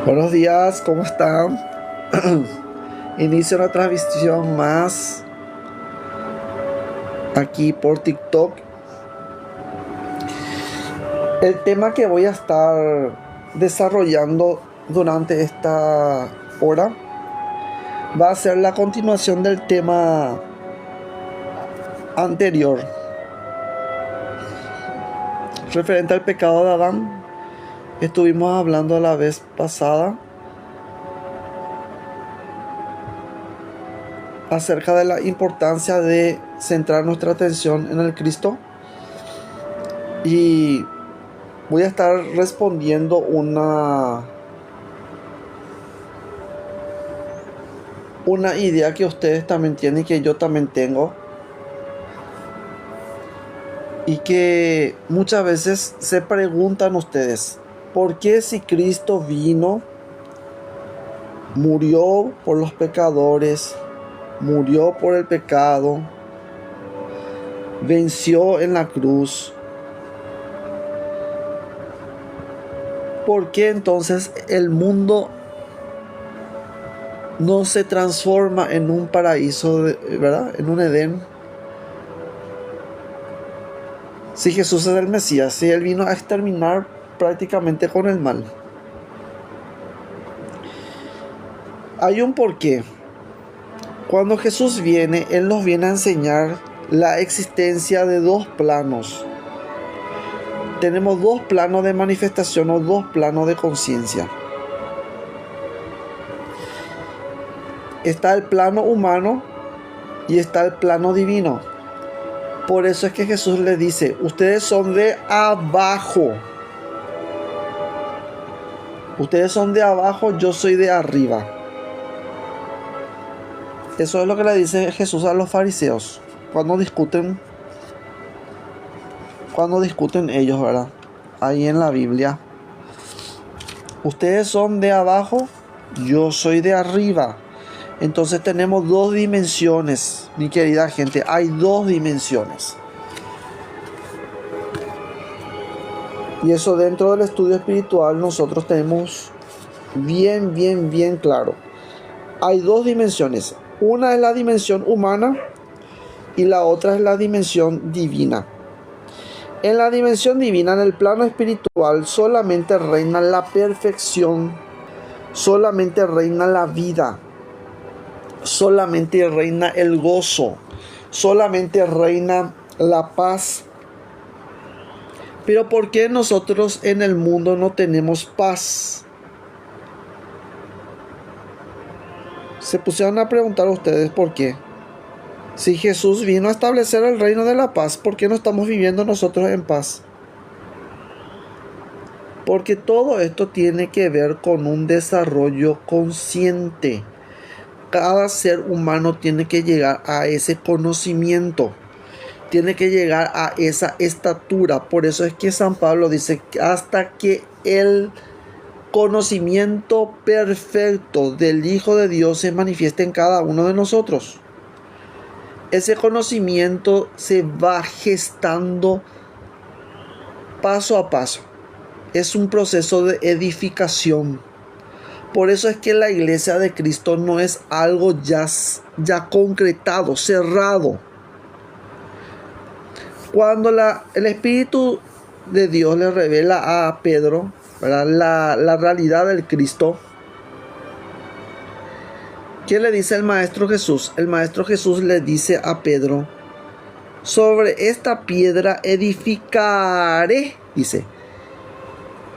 Buenos días, ¿cómo están? Inicio una transmisión más aquí por TikTok. El tema que voy a estar desarrollando durante esta hora va a ser la continuación del tema anterior, referente al pecado de Adán. Estuvimos hablando la vez pasada acerca de la importancia de centrar nuestra atención en el Cristo, y voy a estar respondiendo una idea que ustedes también tienen y que yo también tengo, y que muchas veces se preguntan ustedes: ¿por qué, si Cristo vino, murió por los pecadores, murió por el pecado, venció en la cruz, por qué entonces el mundo no se transforma en un paraíso, ¿verdad? En un Edén? Si Jesús es el Mesías, si Él vino a exterminar prácticamente con el mal. Hay un porqué. Cuando Jesús viene, Él nos viene a enseñar la existencia de dos planos. Tenemos dos planos de manifestación o dos planos de conciencia. Está el plano humano y está el plano divino. Por eso es que Jesús les dice: ustedes son de abajo. Ustedes son de abajo, yo soy de arriba. Eso es lo que le dice Jesús a los fariseos cuando discuten ellos, ¿verdad? Ahí en la Biblia. Ustedes son de abajo, yo soy de arriba. Entonces tenemos dos dimensiones, mi querida gente. Hay dos dimensiones. Y eso, dentro del estudio espiritual, nosotros tenemos bien claro. Hay dos dimensiones. Una es la dimensión humana y la otra es la dimensión divina. En la dimensión divina, en el plano espiritual, solamente reina la perfección, solamente reina la vida, solamente reina el gozo, solamente reina la paz. Pero ¿por qué nosotros en el mundo no tenemos paz? Se pusieron a preguntar a ustedes por qué. Si Jesús vino a establecer el reino de la paz, ¿por qué no estamos viviendo nosotros en paz? Porque todo esto tiene que ver con un desarrollo consciente. Cada ser humano tiene que llegar a ese conocimiento, tiene que llegar a esa estatura. Por eso es que San Pablo dice: hasta que el conocimiento perfecto del Hijo de Dios se manifieste en cada uno de nosotros. Ese conocimiento se va gestando paso a paso. Es un proceso de edificación. Por eso es que la iglesia de Cristo no es algo ya concretado, cerrado. Cuando el Espíritu de Dios le revela a Pedro, ¿verdad?, la realidad del Cristo, ¿qué le dice el Maestro Jesús? El Maestro Jesús le dice a Pedro: sobre esta piedra edificaré, dice,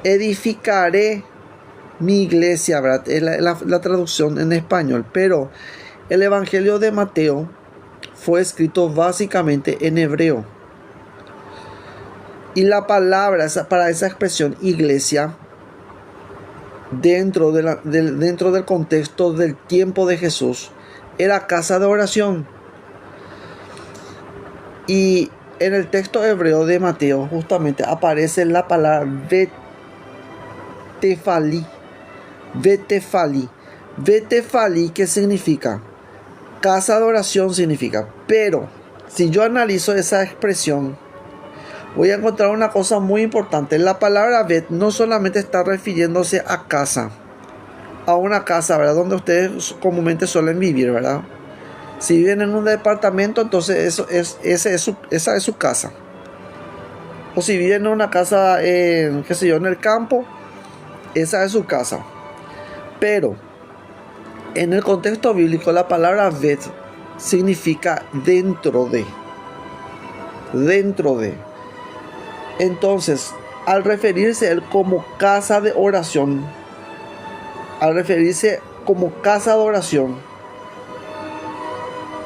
edificaré mi iglesia, ¿verdad? Es la traducción en español, pero el Evangelio de Mateo fue escrito básicamente en hebreo. Y la palabra para esa expresión iglesia, dentro del contexto del tiempo de Jesús, era casa de oración. Y en el texto hebreo de Mateo justamente aparece la palabra betefalí. Betefalí, ¿qué significa? Casa de oración significa. Pero si yo analizo esa expresión, voy a encontrar una cosa muy importante. La palabra bet no solamente está refiriéndose a casa, a una casa, ¿verdad? Donde ustedes comúnmente suelen vivir, ¿verdad? Si viven en un departamento, entonces esa es su casa. O si viven en una casa, qué sé yo, en el campo, esa es su casa. Pero en el contexto bíblico, la palabra bet significa dentro de. Dentro de. Entonces, al referirse él como casa de oración,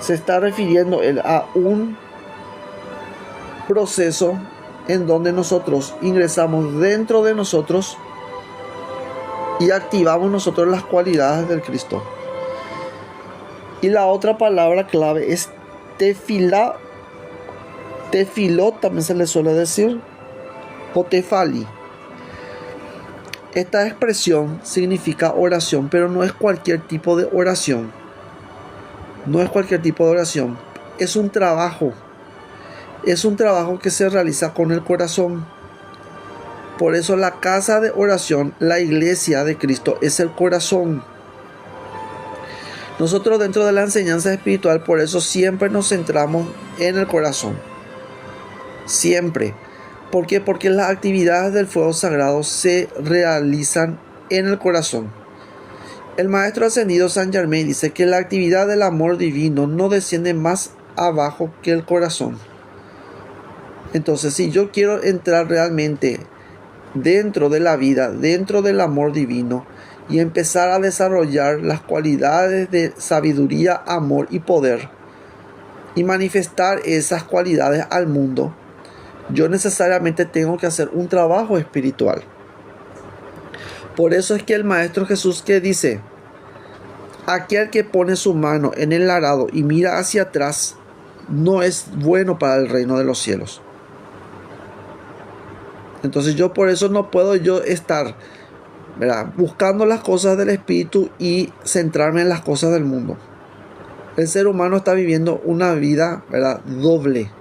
se está refiriendo él a un proceso en donde nosotros ingresamos dentro de nosotros y activamos nosotros las cualidades del Cristo. Y la otra palabra clave es tefilá. Tefilot también se le suele decir, o tefali. Esta expresión significa oración, pero no es cualquier tipo de oración. No es cualquier tipo de oración. Es un trabajo. Es un trabajo que se realiza con el corazón. Por eso la casa de oración, la iglesia de Cristo, es el corazón. Nosotros dentro de la enseñanza espiritual, por eso siempre nos centramos en el corazón. Siempre. ¿Por qué? Porque las actividades del fuego sagrado se realizan en el corazón. El maestro ascendido Saint Germain dice que la actividad del amor divino no desciende más abajo que el corazón. Entonces, si yo quiero entrar realmente dentro de la vida, dentro del amor divino, y empezar a desarrollar las cualidades de sabiduría, amor y poder, y manifestar esas cualidades al mundo, yo necesariamente tengo que hacer un trabajo espiritual. Por eso es que el Maestro Jesús que dice, aquel que pone su mano en el arado y mira hacia atrás, no es bueno para el reino de los cielos. Entonces yo por eso no puedo yo estar, ¿verdad?, buscando las cosas del espíritu y centrarme en las cosas del mundo. El ser humano está viviendo una vida, ¿verdad?, doble.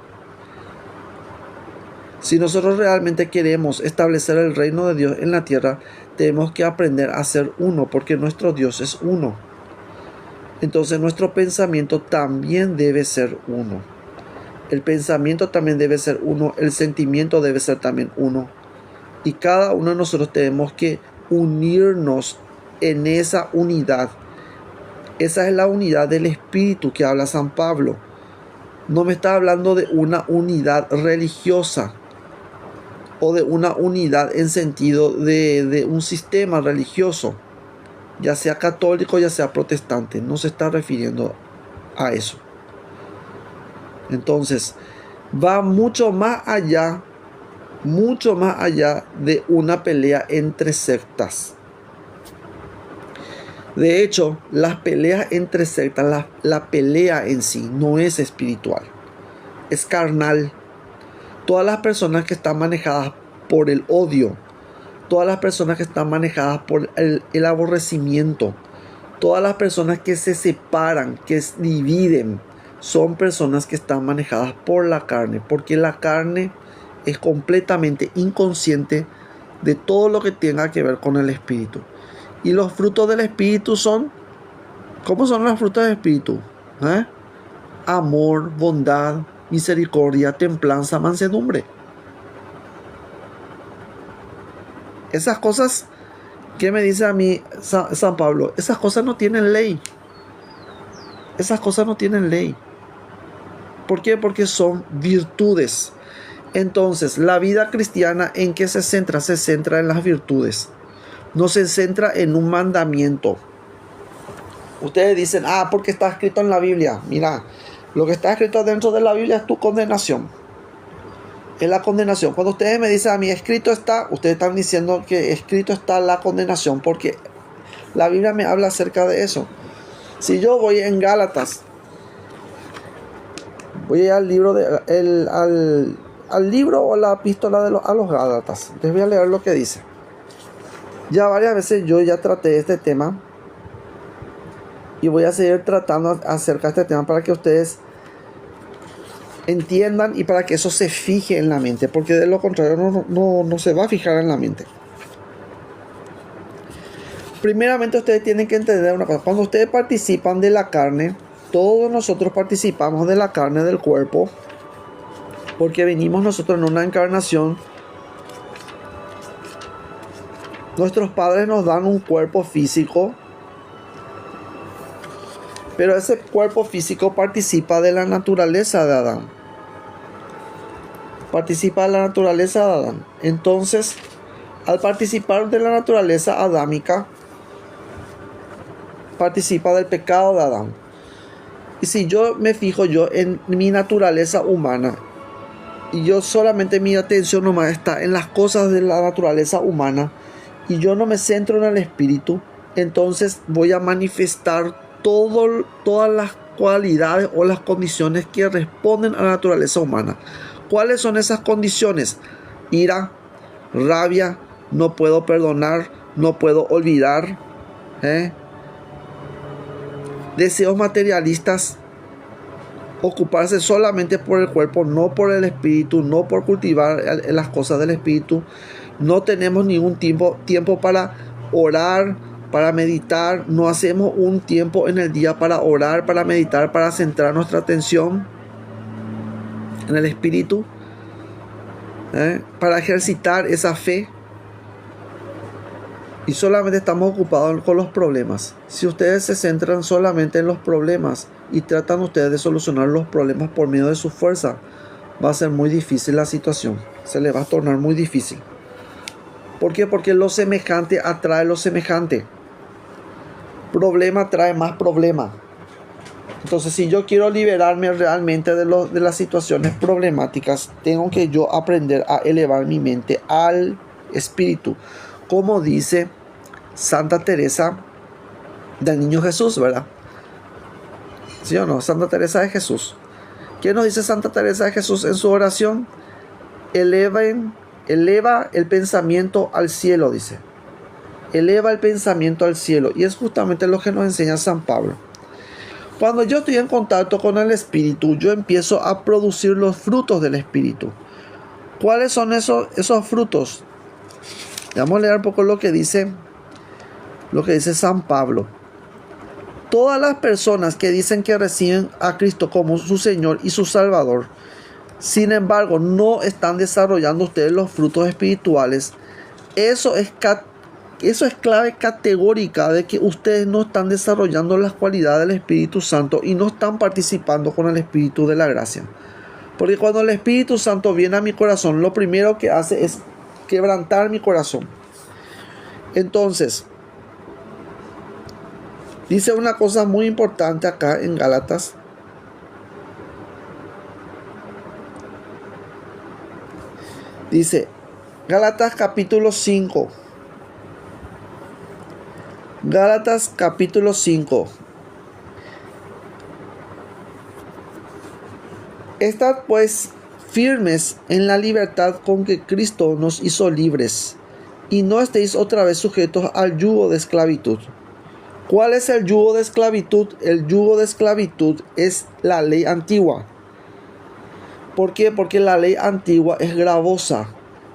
Si nosotros realmente queremos establecer el reino de Dios en la tierra, tenemos que aprender a ser uno, porque nuestro Dios es uno. Entonces nuestro pensamiento también debe ser uno. El pensamiento también debe ser uno, el sentimiento debe ser también uno. Y cada uno de nosotros tenemos que unirnos en esa unidad. Esa es la unidad del espíritu que habla San Pablo. No me está hablando de una unidad religiosa o de una unidad en sentido de un sistema religioso, ya sea católico, ya sea protestante. No se está refiriendo a eso. Entonces, va mucho más allá de una pelea entre sectas. De hecho, las peleas entre sectas, la pelea en sí no es espiritual, es carnal. Todas las personas que están manejadas por el odio, todas las personas que están manejadas por el aborrecimiento, todas las personas que se separan, que dividen, son personas que están manejadas por la carne, porque la carne es completamente inconsciente de todo lo que tenga que ver con el espíritu. Y los frutos del espíritu son, ¿cómo son los frutos del espíritu? Amor, bondad, misericordia, templanza, mansedumbre. Esas cosas, ¿qué me dice a mí San Pablo? Esas cosas no tienen ley. Esas cosas no tienen ley. ¿Por qué? Porque son virtudes. Entonces, la vida cristiana, ¿en qué se centra? Se centra en las virtudes. No se centra en un mandamiento. Ustedes dicen, porque está escrito en la Biblia. Mira, lo que está escrito dentro de la Biblia es tu condenación. Es la condenación. Cuando ustedes me dicen a mí, escrito está, ustedes están diciendo que escrito está la condenación, porque la Biblia me habla acerca de eso. Si yo voy en Gálatas, voy al libro al libro o la epístola a los Gálatas, les voy a leer lo que dice. Ya varias veces yo ya traté este tema y voy a seguir tratando acerca de este tema para que ustedes entiendan y para que eso se fije en la mente, porque de lo contrario no se va a fijar en la mente. Primeramente ustedes tienen que entender una cosa. Cuando ustedes participan de la carne, todos nosotros participamos de la carne del cuerpo, porque venimos nosotros en una encarnación. Nuestros padres nos dan un cuerpo físico, pero ese cuerpo físico participa de la naturaleza de Adán. Participa de la naturaleza de Adán. Entonces, al participar de la naturaleza adámica, participa del pecado de Adán. Y si yo me fijo yo en mi naturaleza humana, y yo solamente mi atención nomás está en las cosas de la naturaleza humana, y yo no me centro en el espíritu, entonces voy a manifestar todas las cualidades o las condiciones que responden a la naturaleza humana. ¿Cuáles son esas condiciones? Ira, rabia, no puedo perdonar, no puedo olvidar, deseos materialistas, ocuparse solamente por el cuerpo, no por el espíritu, no por cultivar las cosas del espíritu. No tenemos ningún tiempo para orar, para meditar. No hacemos un tiempo en el día para orar, para meditar, para centrar nuestra atención en el espíritu, para ejercitar esa fe. Y solamente estamos ocupados con los problemas. Si ustedes se centran solamente en los problemas y tratan ustedes de solucionar los problemas por medio de su fuerza, va a ser muy difícil la situación. Se les va a tornar muy difícil. ¿Por qué? Porque lo semejante atrae lo semejante. Problema trae más problema. Entonces, si yo quiero liberarme realmente de las situaciones problemáticas, tengo que yo aprender a elevar mi mente al espíritu. Como dice Santa Teresa del Niño Jesús, ¿verdad? ¿Sí o no? Santa Teresa de Jesús. ¿Qué nos dice Santa Teresa de Jesús en su oración? Eleva el pensamiento al cielo, dice. Eleva el pensamiento al cielo. Y es justamente lo que nos enseña San Pablo. Cuando yo estoy en contacto con el Espíritu, yo empiezo a producir los frutos del Espíritu. ¿Cuáles son esos frutos? Vamos a leer un poco lo que dice San Pablo. Todas las personas que dicen que reciben a Cristo como su Señor y su Salvador, sin embargo, no están desarrollando ustedes los frutos espirituales. Eso es clave categórica de que ustedes no están desarrollando las cualidades del Espíritu Santo y no están participando con el Espíritu de la gracia. Porque cuando el Espíritu Santo viene a mi corazón, lo primero que hace es quebrantar mi corazón. Entonces, dice una cosa muy importante acá en Gálatas. Dice, Gálatas capítulo 5. Gálatas capítulo 5. Estad pues firmes en la libertad con que Cristo nos hizo libres, y no estéis otra vez sujetos al yugo de esclavitud. ¿Cuál es el yugo de esclavitud? El yugo de esclavitud es la ley antigua. ¿Por qué? Porque la ley antigua es gravosa.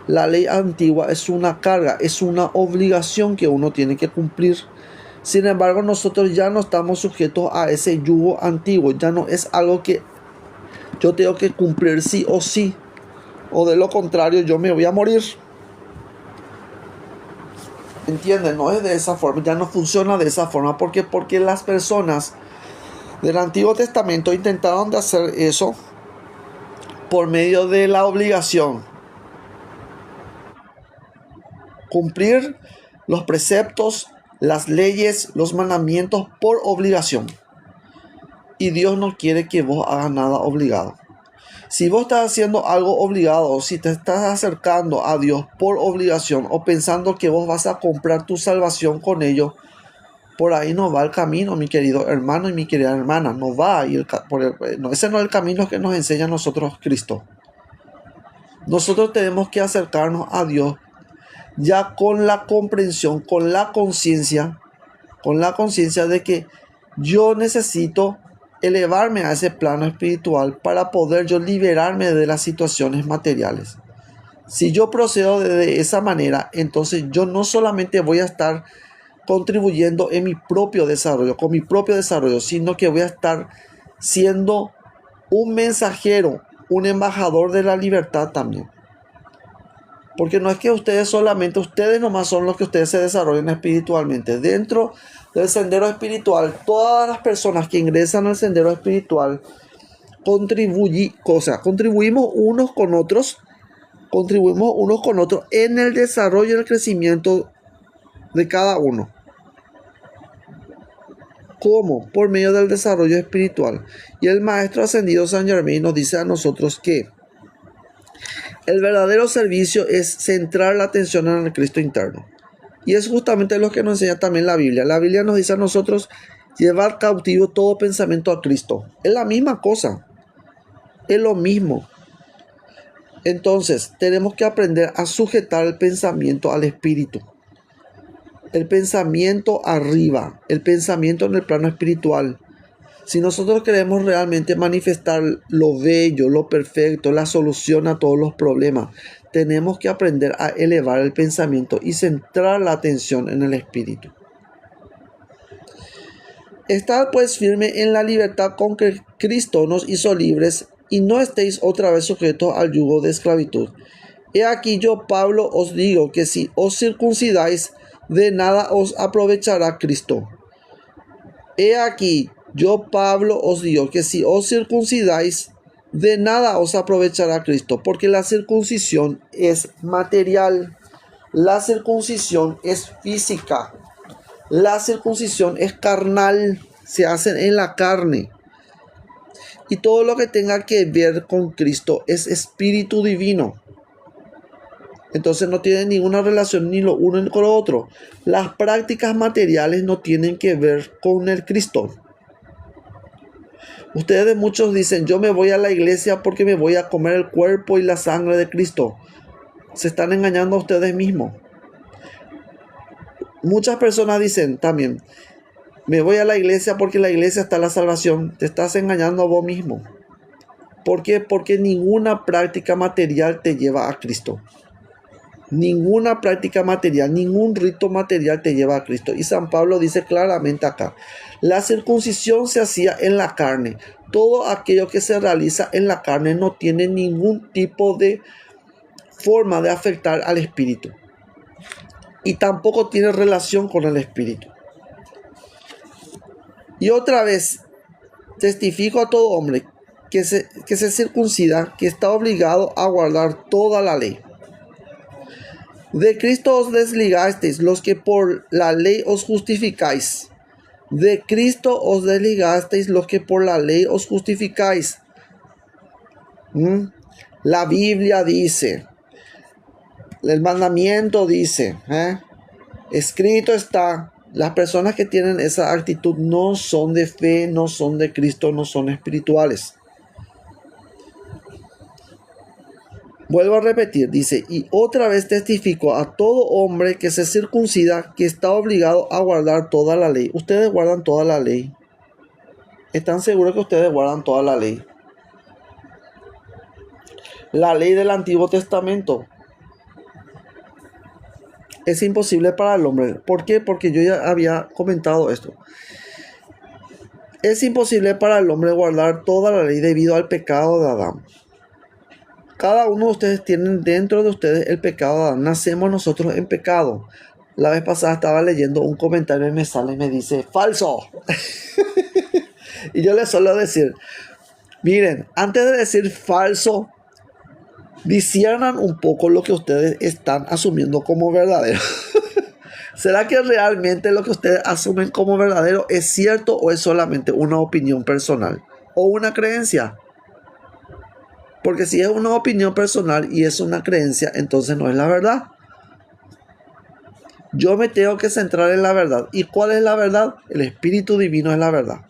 La ley antigua es una carga, es una obligación que uno tiene que cumplir. Sin embargo, nosotros ya no estamos sujetos a ese yugo antiguo. Ya no es algo que yo tengo que cumplir sí o sí. O de lo contrario, yo me voy a morir. ¿Entienden? No es de esa forma. Ya no funciona de esa forma. ¿Por qué? Porque las personas del Antiguo Testamento intentaron de hacer eso por medio de la obligación. Cumplir los preceptos, las leyes, los mandamientos por obligación. Y Dios no quiere que vos hagas nada obligado. Si vos estás haciendo algo obligado, o si te estás acercando a Dios por obligación, o pensando que vos vas a comprar tu salvación con ello, por ahí no va el camino, mi querido hermano y mi querida hermana. No va ahí ese no es el camino que nos enseña a nosotros Cristo. Nosotros tenemos que acercarnos a Dios ya con la comprensión, con la conciencia de que yo necesito elevarme a ese plano espiritual para poder yo liberarme de las situaciones materiales. Si yo procedo de esa manera, entonces yo no solamente voy a estar contribuyendo en mi propio desarrollo, con mi propio desarrollo, sino que voy a estar siendo un mensajero, un embajador de la libertad también. Porque no es que ustedes nomás son los que ustedes se desarrollen espiritualmente. Dentro del sendero espiritual, todas las personas que ingresan al sendero espiritual contribuimos unos con otros en el desarrollo y el crecimiento de cada uno. ¿Cómo? Por medio del desarrollo espiritual. Y el Maestro Ascendido Saint Germain nos dice a nosotros que el verdadero servicio es centrar la atención en el Cristo interno. Y es justamente lo que nos enseña también la Biblia. La Biblia nos dice a nosotros llevar cautivo todo pensamiento a Cristo. Es la misma cosa. Es lo mismo. Entonces, tenemos que aprender a sujetar el pensamiento al Espíritu. El pensamiento arriba, el pensamiento en el plano espiritual. Si nosotros queremos realmente manifestar lo bello, lo perfecto, la solución a todos los problemas, tenemos que aprender a elevar el pensamiento y centrar la atención en el Espíritu. Estad pues firme en la libertad con que Cristo nos hizo libres, y no estéis otra vez sujetos al yugo de esclavitud. He aquí yo, Pablo, os digo que si os circuncidáis, de nada os aprovechará Cristo. He aquí yo, Pablo, os digo que si os circuncidáis, de nada os aprovechará Cristo, porque la circuncisión es material, la circuncisión es física, la circuncisión es carnal, se hace en la carne. Y todo lo que tenga que ver con Cristo es espíritu divino. Entonces no tiene ninguna relación ni lo uno con lo otro. Las prácticas materiales no tienen que ver con el Cristo. Ustedes muchos dicen, yo me voy a la iglesia porque me voy a comer el cuerpo y la sangre de Cristo. Se están engañando a ustedes mismos. Muchas personas dicen también, me voy a la iglesia porque en la iglesia está la salvación. Te estás engañando a vos mismo. ¿Por qué? Porque ninguna práctica material te lleva a Cristo. Ninguna práctica material, ningún rito material te lleva a Cristo. Y San Pablo dice claramente acá, la circuncisión se hacía en la carne. Todo aquello que se realiza en la carne no tiene ningún tipo de forma de afectar al espíritu. Y tampoco tiene relación con el espíritu. Y otra vez, testifico a todo hombre que se circuncida, que está obligado a guardar toda la ley. De Cristo os desligasteis los que por la ley os justificáis. De Cristo os desligasteis los que por la ley os justificáis. La Biblia dice, el mandamiento dice, escrito está. Las personas que tienen esa actitud no son de fe, no son de Cristo, no son espirituales. Vuelvo a repetir, dice, y otra vez testifico a todo hombre que se circuncida que está obligado a guardar toda la ley. Ustedes guardan toda la ley. ¿Están seguros que ustedes guardan toda la ley? La ley del Antiguo Testamento. Es imposible para el hombre. ¿Por qué? Porque yo ya había comentado esto. Es imposible para el hombre guardar toda la ley debido al pecado de Adán. Cada uno de ustedes tienen dentro de ustedes el pecado de Adán. Nacemos nosotros en pecado. La vez pasada estaba leyendo un comentario y me sale y me dice, ¡falso! Y yo les suelo decir, miren, antes de decir falso, disciernan un poco lo que ustedes están asumiendo como verdadero. ¿Será que realmente lo que ustedes asumen como verdadero es cierto o es solamente una opinión personal o una creencia? Porque si es una opinión personal y es una creencia, entonces no es la verdad. Yo me tengo que centrar en la verdad. ¿Y cuál es la verdad? El Espíritu Divino es la verdad.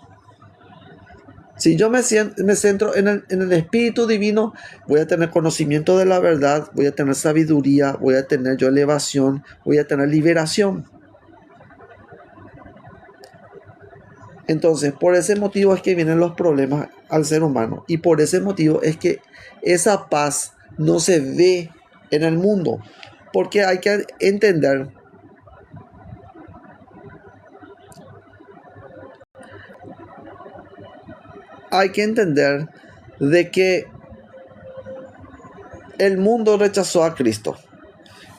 Si yo me centro en el Espíritu Divino, voy a tener conocimiento de la verdad, voy a tener sabiduría, voy a tener yo elevación, voy a tener liberación. Entonces, por ese motivo es que vienen los problemas al ser humano. Y por ese motivo es que esa paz no se ve en el mundo. Porque hay que entender hay que entender de que el mundo rechazó a Cristo.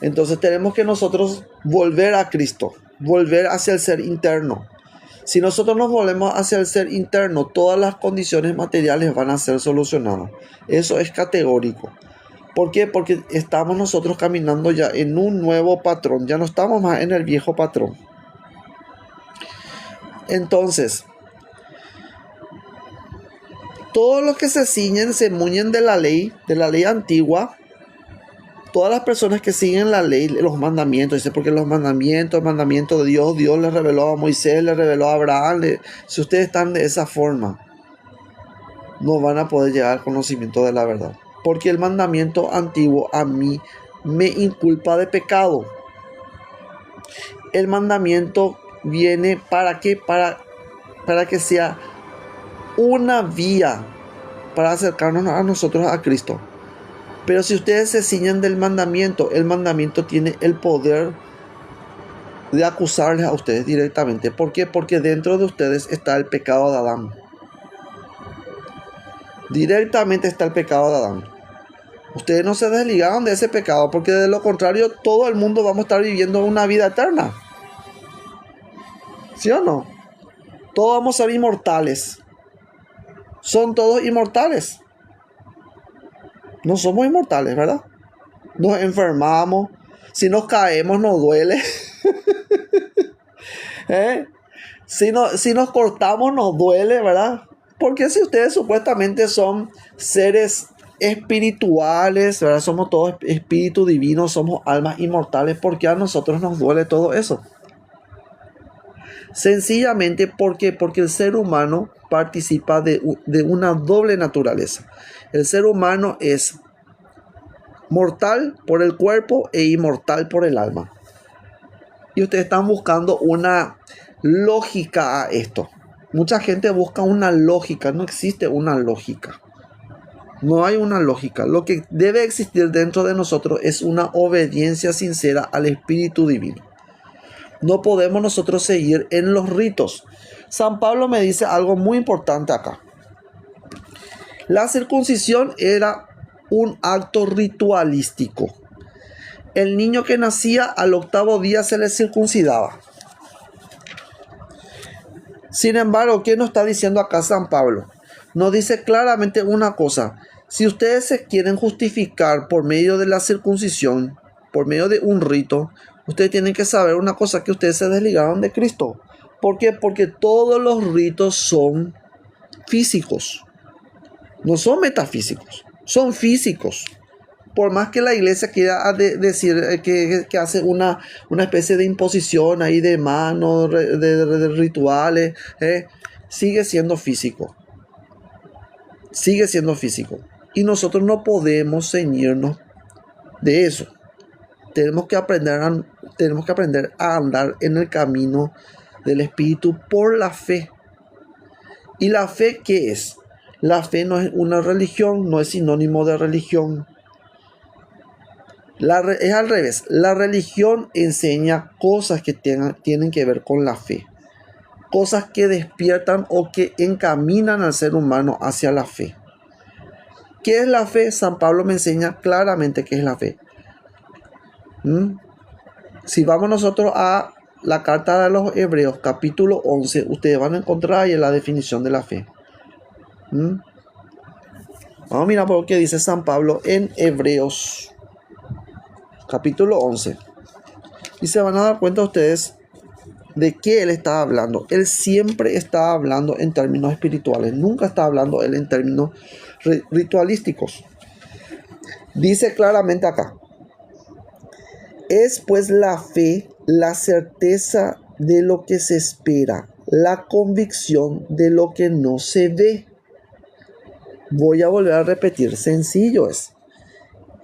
Entonces tenemos que nosotros volver a Cristo, volver hacia el ser interno. Si nosotros nos volvemos hacia el ser interno, todas las condiciones materiales van a ser solucionadas. Eso es categórico. ¿Por qué? Porque estamos nosotros caminando ya en un nuevo patrón. Ya no estamos más en el viejo patrón. Entonces, todos los que se muñen de la ley antigua, todas las personas que siguen la ley, los mandamientos, dice, porque el mandamiento de Dios le reveló a Moisés, le reveló a Abraham. Si ustedes están de esa forma, no van a poder llegar al conocimiento de la verdad. Porque el mandamiento antiguo a mí me inculpa de pecado. El mandamiento viene ¿para qué? Para que sea una vía para acercarnos a nosotros a Cristo. Pero si ustedes se ciñen del mandamiento, el mandamiento tiene el poder de acusarles a ustedes directamente. ¿Por qué? Porque dentro de ustedes está el pecado de Adán. Directamente está el pecado de Adán. Ustedes no se desligaron de ese pecado, porque de lo contrario todo el mundo vamos a estar viviendo una vida eterna. ¿Sí o no? Todos vamos a ser inmortales. Son todos inmortales. No somos inmortales, ¿verdad? Nos enfermamos. Si nos caemos nos duele. Si nos cortamos nos duele, ¿verdad? Porque si ustedes supuestamente son seres espirituales, ¿verdad? Somos todos espíritus divinos, somos almas inmortales, ¿por qué a nosotros nos duele todo eso? Sencillamente porque el ser humano participa de una doble naturaleza. El ser humano es mortal por el cuerpo e inmortal por el alma. Y ustedes están buscando una lógica a esto. Mucha gente busca una lógica. No existe una lógica. No hay una lógica. Lo que debe existir dentro de nosotros es una obediencia sincera al Espíritu Divino. No podemos nosotros seguir en los ritos. San Pablo me dice algo muy importante acá. La circuncisión era un acto ritualístico. El niño que nacía al octavo día se le circuncidaba. Sin embargo, ¿qué nos está diciendo acá San Pablo? Nos dice claramente una cosa. Si ustedes se quieren justificar por medio de la circuncisión, por medio de un rito, ustedes tienen que saber una cosa, que ustedes se desligaron de Cristo. ¿Por qué? Porque todos los ritos son físicos. No son metafísicos, son físicos. Por más que la iglesia quiera decir que hace una especie de imposición ahí de manos, de rituales, sigue siendo físico. Sigue siendo físico. Y nosotros no podemos ceñirnos de eso. Tenemos que aprender a andar en el camino del Espíritu por la fe. ¿Y la fe qué es? La fe no es una religión, no es sinónimo de religión. Es al revés. La religión enseña cosas que tienen que ver con la fe. Cosas que despiertan o que encaminan al ser humano hacia la fe. ¿Qué es la fe? San Pablo me enseña claramente qué es la fe. Si vamos nosotros a la carta de los Hebreos, capítulo 11, ustedes van a encontrar ahí la definición de la fe. Vamos a mirar por lo que dice San Pablo en Hebreos, capítulo 11. Y se van a dar cuenta ustedes de qué él está hablando. Él siempre está hablando en términos espirituales. Nunca está hablando él en términos ritualísticos. Dice claramente acá. Es pues la fe, la certeza de lo que se espera, la convicción de lo que no se ve. Voy a volver a repetir, sencillo es.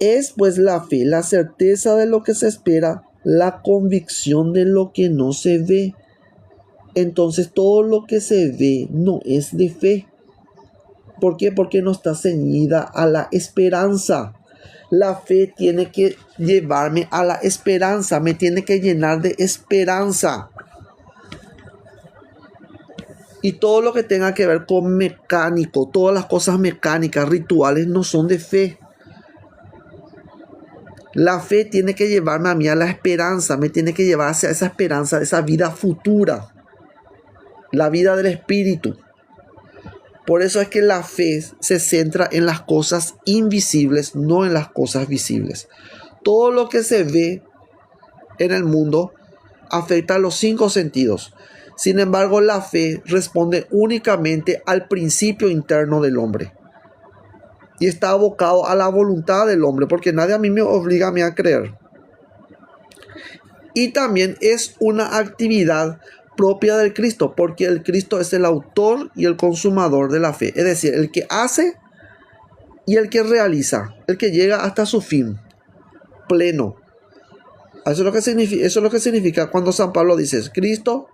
Es pues la fe, la certeza de lo que se espera, la convicción de lo que no se ve. Entonces todo lo que se ve no es de fe. ¿Por qué? Porque no está ceñida a la esperanza. La fe tiene que llevarme a la esperanza, me tiene que llenar de esperanza. Y todo lo que tenga que ver con mecánico, todas las cosas mecánicas, rituales, no son de fe. La fe tiene que llevarme a mí a la esperanza, me tiene que llevar hacia esa esperanza, esa vida futura, la vida del espíritu. Por eso es que la fe se centra en las cosas invisibles, no en las cosas visibles. Todo lo que se ve en el mundo afecta a los 5 sentidos. Sin embargo, la fe responde únicamente al principio interno del hombre. Y está abocado a la voluntad del hombre, porque nadie a mí me obliga a mí a creer. Y también es una actividad propia del Cristo, porque el Cristo es el autor y el consumador de la fe. Es decir, el que hace y el que realiza, el que llega hasta su fin pleno. Eso es lo que significa cuando San Pablo dice, Cristo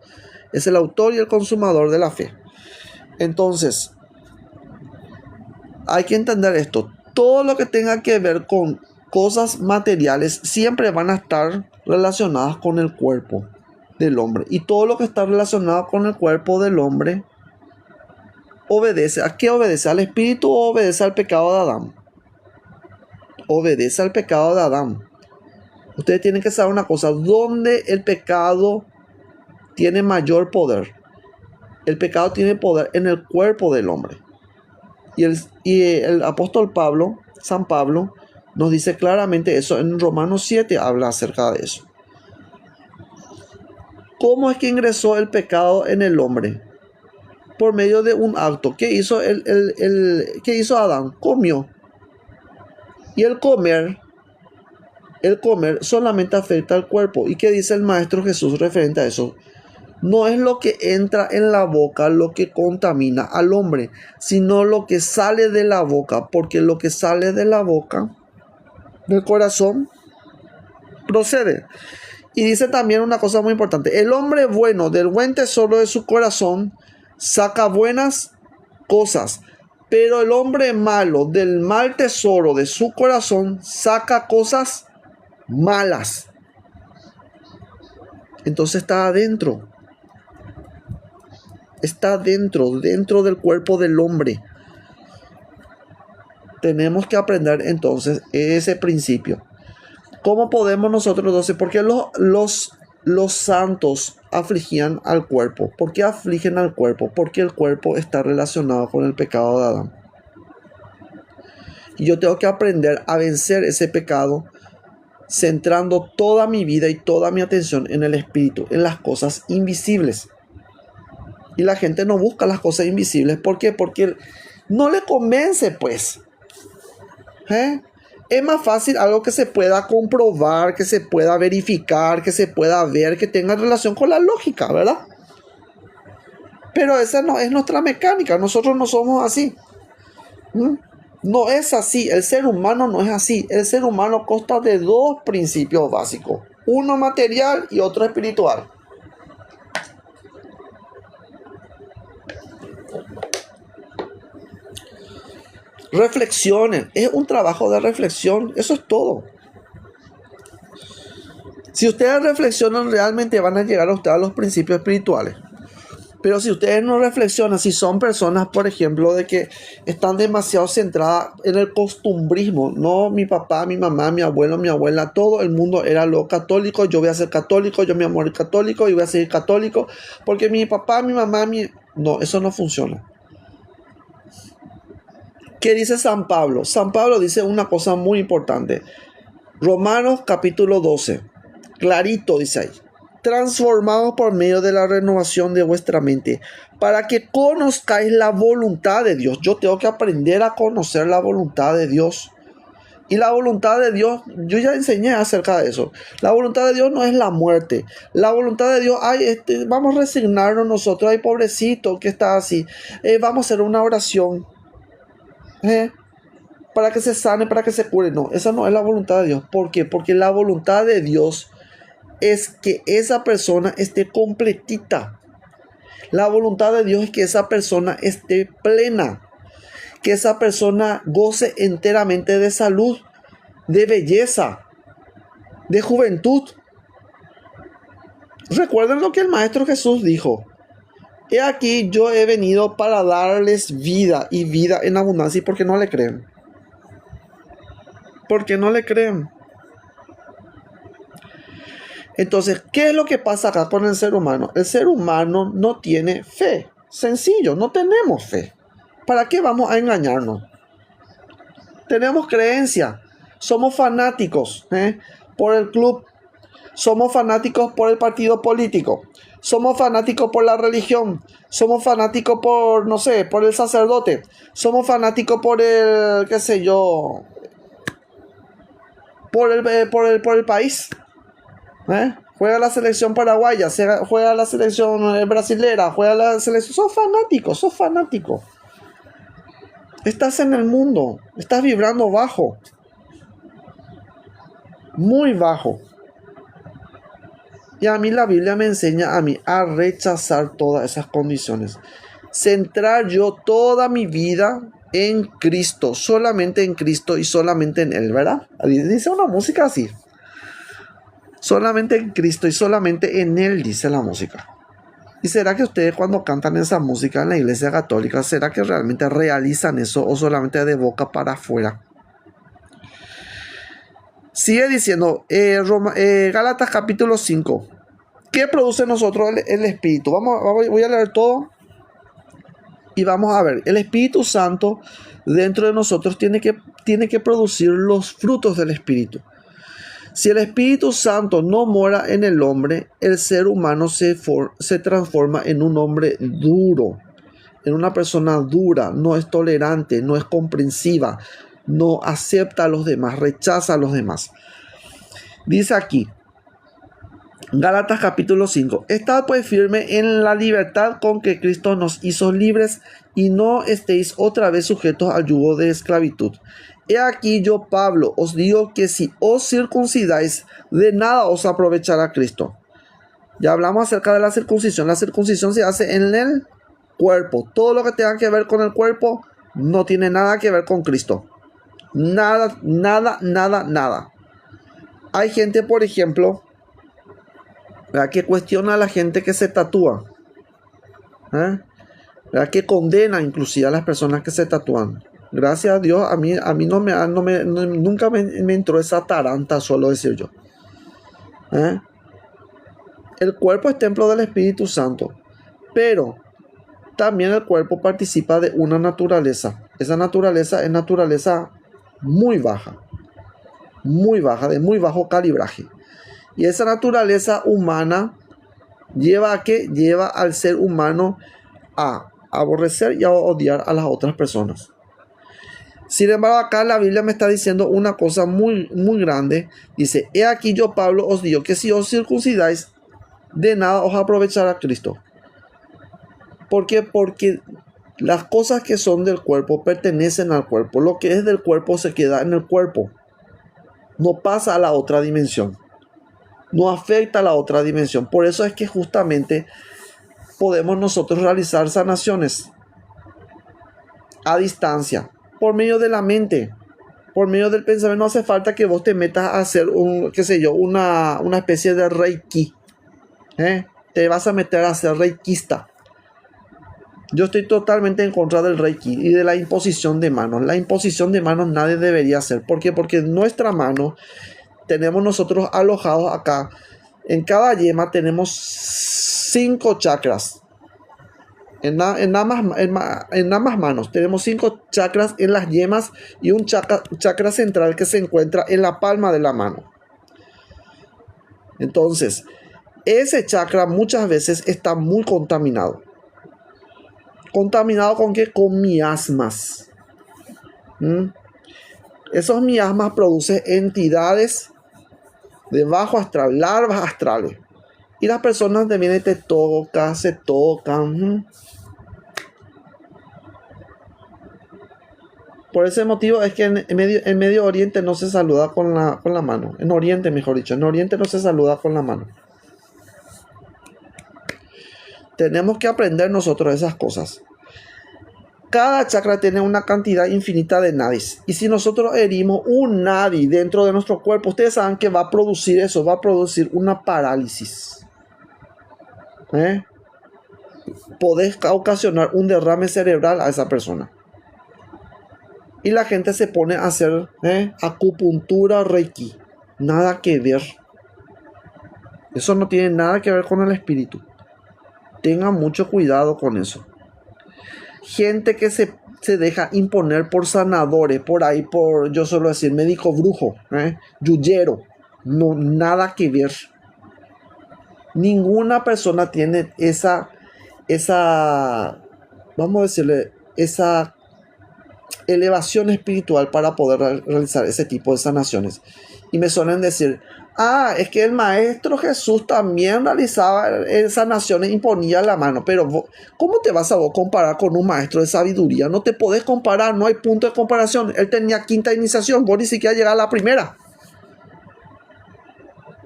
es el autor y el consumador de la fe. Entonces, hay que entender esto. Todo lo que tenga que ver con cosas materiales siempre van a estar relacionadas con el cuerpo del hombre. Y todo lo que está relacionado con el cuerpo del hombre obedece. ¿A qué obedece? ¿Al espíritu o obedece al pecado de Adán? Obedece al pecado de Adán. Ustedes tienen que saber una cosa. ¿Dónde el pecado tiene mayor poder? El pecado tiene poder en el cuerpo del hombre. Y el apóstol Pablo, San Pablo, nos dice claramente eso. En Romanos 7 habla acerca de eso. ¿Cómo es que ingresó el pecado en el hombre? Por medio de un acto. ¿Qué hizo ¿qué hizo Adán? Comió. Y el comer solamente afecta al cuerpo. ¿Y qué dice el Maestro Jesús referente a eso? No es lo que entra en la boca lo que contamina al hombre, sino lo que sale de la boca, porque lo que sale de la boca, del corazón, procede. Y dice también una cosa muy importante: el hombre bueno del buen tesoro de su corazón saca buenas cosas, pero el hombre malo del mal tesoro de su corazón saca cosas malas. Entonces está adentro. Está dentro del cuerpo del hombre. Tenemos que aprender entonces ese principio. ¿Cómo podemos nosotros entonces? ¿Por qué los santos afligían al cuerpo? ¿Por qué afligen al cuerpo? Porque el cuerpo está relacionado con el pecado de Adán. Y yo tengo que aprender a vencer ese pecado centrando toda mi vida y toda mi atención en el espíritu, en las cosas invisibles. Y la gente no busca las cosas invisibles. ¿Por qué? Porque no le convence, pues. Es más fácil algo que se pueda comprobar, que se pueda verificar, que se pueda ver, que tenga relación con la lógica, ¿verdad? Pero esa no es nuestra mecánica. Nosotros no somos así. No es así. El ser humano no es así. El ser humano consta de 2 principios básicos. Uno material y otro espiritual. Reflexionen, es un trabajo de reflexión, eso es todo. Si ustedes reflexionan, realmente van a llegar a ustedes a los principios espirituales. Pero si ustedes no reflexionan, si son personas, por ejemplo, de que están demasiado centradas en el costumbrismo, no, mi papá, mi mamá, mi abuelo, mi abuela, todo el mundo era lo católico, yo voy a ser católico, yo me voy a morir católico y voy a seguir católico, porque mi papá, mi mamá, no, eso no funciona. ¿Qué dice San Pablo? San Pablo dice una cosa muy importante. Romanos capítulo 12. Clarito dice ahí. Transformados por medio de la renovación de vuestra mente, para que conozcáis la voluntad de Dios. Yo tengo que aprender a conocer la voluntad de Dios. Y la voluntad de Dios, yo ya enseñé acerca de eso. La voluntad de Dios no es la muerte. La voluntad de Dios, vamos a resignarnos nosotros. Ay, pobrecito que está así. Vamos a hacer una oración. Para que se sane, para que se cure. No, esa no es la voluntad de Dios. ¿Por qué? Porque la voluntad de Dios es que esa persona esté completita. La voluntad de Dios es que esa persona esté plena, que esa persona goce enteramente de salud, de belleza, de juventud. Recuerden lo que el Maestro Jesús dijo: He aquí yo he venido para darles vida y vida en abundancia. ¿Y por qué no le creen? ¿Por qué no le creen? Entonces, ¿qué es lo que pasa acá con el ser humano? El ser humano no tiene fe. Sencillo, no tenemos fe. ¿Para qué vamos a engañarnos? Tenemos creencia. Somos fanáticos por el club. Somos fanáticos por el partido político. Somos fanáticos por la religión. Somos fanáticos por, no sé, por el sacerdote. Somos fanáticos por el, qué sé yo, por el país. Juega la selección paraguaya, juega la selección brasilera, juega la selección... Sos fanático. Estás en el mundo, estás vibrando bajo. Muy bajo. Y a mí la Biblia me enseña a rechazar todas esas condiciones. Centrar yo toda mi vida en Cristo, solamente en Cristo y solamente en Él, ¿verdad? Dice una música así. Solamente en Cristo y solamente en Él, dice la música. ¿Y será que ustedes cuando cantan esa música en la iglesia católica, será que realmente realizan eso o solamente de boca para afuera? Sigue diciendo Gálatas capítulo 5. ¿Qué produce en nosotros el Espíritu? Voy a leer todo y vamos a ver. El Espíritu Santo dentro de nosotros tiene que producir los frutos del Espíritu. Si el Espíritu Santo no mora en el hombre, el ser humano se transforma en un hombre duro, en una persona dura, no es tolerante, no es comprensiva, no acepta a los demás, rechaza a los demás. Dice aquí, Gálatas capítulo 5. Estad pues firme en la libertad con que Cristo nos hizo libres y no estéis otra vez sujetos al yugo de esclavitud. He aquí yo, Pablo, os digo que si os circuncidáis, de nada os aprovechará Cristo. Ya hablamos acerca de la circuncisión. La circuncisión se hace en el cuerpo. Todo lo que tenga que ver con el cuerpo no tiene nada que ver con Cristo. Nada, nada, nada, nada. Hay gente, por ejemplo, que cuestiona a la gente que se tatúa. Que condena inclusive a las personas que se tatúan. Gracias a Dios, a mí nunca me entró esa taranta, suelo decir yo. El cuerpo es templo del Espíritu Santo, pero también el cuerpo participa de una naturaleza. Esa naturaleza es naturaleza muy baja, de muy bajo calibraje. Y esa naturaleza humana lleva a ¿qué? Lleva al ser humano a aborrecer y a odiar a las otras personas. Sin embargo, acá la Biblia me está diciendo una cosa muy, muy grande. Dice, he aquí yo, Pablo, os digo que si os circuncidáis, de nada os aprovechará Cristo. ¿Por qué? Porque las cosas que son del cuerpo pertenecen al cuerpo. Lo que es del cuerpo se queda en el cuerpo. No pasa a la otra dimensión. No afecta a la otra dimensión. Por eso es que justamente podemos nosotros realizar sanaciones a distancia. Por medio de la mente, por medio del pensamiento. No hace falta que vos te metas a hacer una especie de reiki. Te vas a meter a ser reikista. Yo estoy totalmente en contra del reiki y de la imposición de manos. La imposición de manos nadie debería hacer. ¿Por qué? Porque en nuestra mano tenemos nosotros alojados acá. En cada yema tenemos 5 chakras. En ambas manos tenemos 5 chakras en las yemas y un chakra central que se encuentra en la palma de la mano. Entonces, ese chakra muchas veces está muy contaminado. ¿Contaminado con qué? Con miasmas. Esos miasmas producen entidades de bajo astral, larvas astrales. Y las personas de vienen, se tocan. Por ese motivo es que en Medio Oriente no se saluda con la mano. En Oriente, mejor dicho. En Oriente no se saluda con la mano. Tenemos que aprender nosotros esas cosas. Cada chakra tiene una cantidad infinita de nadis. Y si nosotros herimos un nadi dentro de nuestro cuerpo, ustedes saben que va a producir eso, va a producir una parálisis. podés ocasionar un derrame cerebral a esa persona. Y la gente se pone a hacer acupuntura, reiki. Nada que ver. Eso no tiene nada que ver con el espíritu. Tengan mucho cuidado con eso. Gente que se deja imponer por sanadores, por ahí, por, yo suelo decir, médico brujo, yuyero. No, nada que ver. Ninguna persona tiene esa, vamos a decirle, esa elevación espiritual para poder realizar ese tipo de sanaciones. Y me suelen decir, es que el Maestro Jesús también realizaba sanaciones, imponía la mano. Pero ¿cómo te vas a vos comparar con un maestro de sabiduría? No te podés comparar, no hay punto de comparación. Él tenía quinta iniciación, vos ni siquiera llegás a la primera.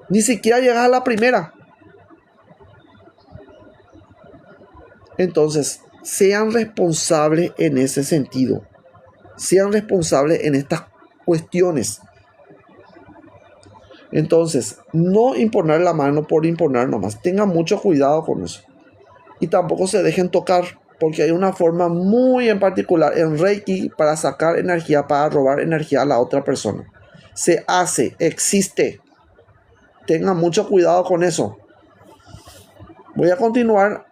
Ni siquiera llegás a la primera. Entonces, sean responsables en ese sentido. Sean responsables en estas cuestiones. Entonces, no imponer la mano por imponer nomás. Tengan mucho cuidado con eso. Y tampoco se dejen tocar, porque hay una forma muy en particular en Reiki para sacar energía, para robar energía a la otra persona. Se hace, existe. Tengan mucho cuidado con eso. Voy a continuar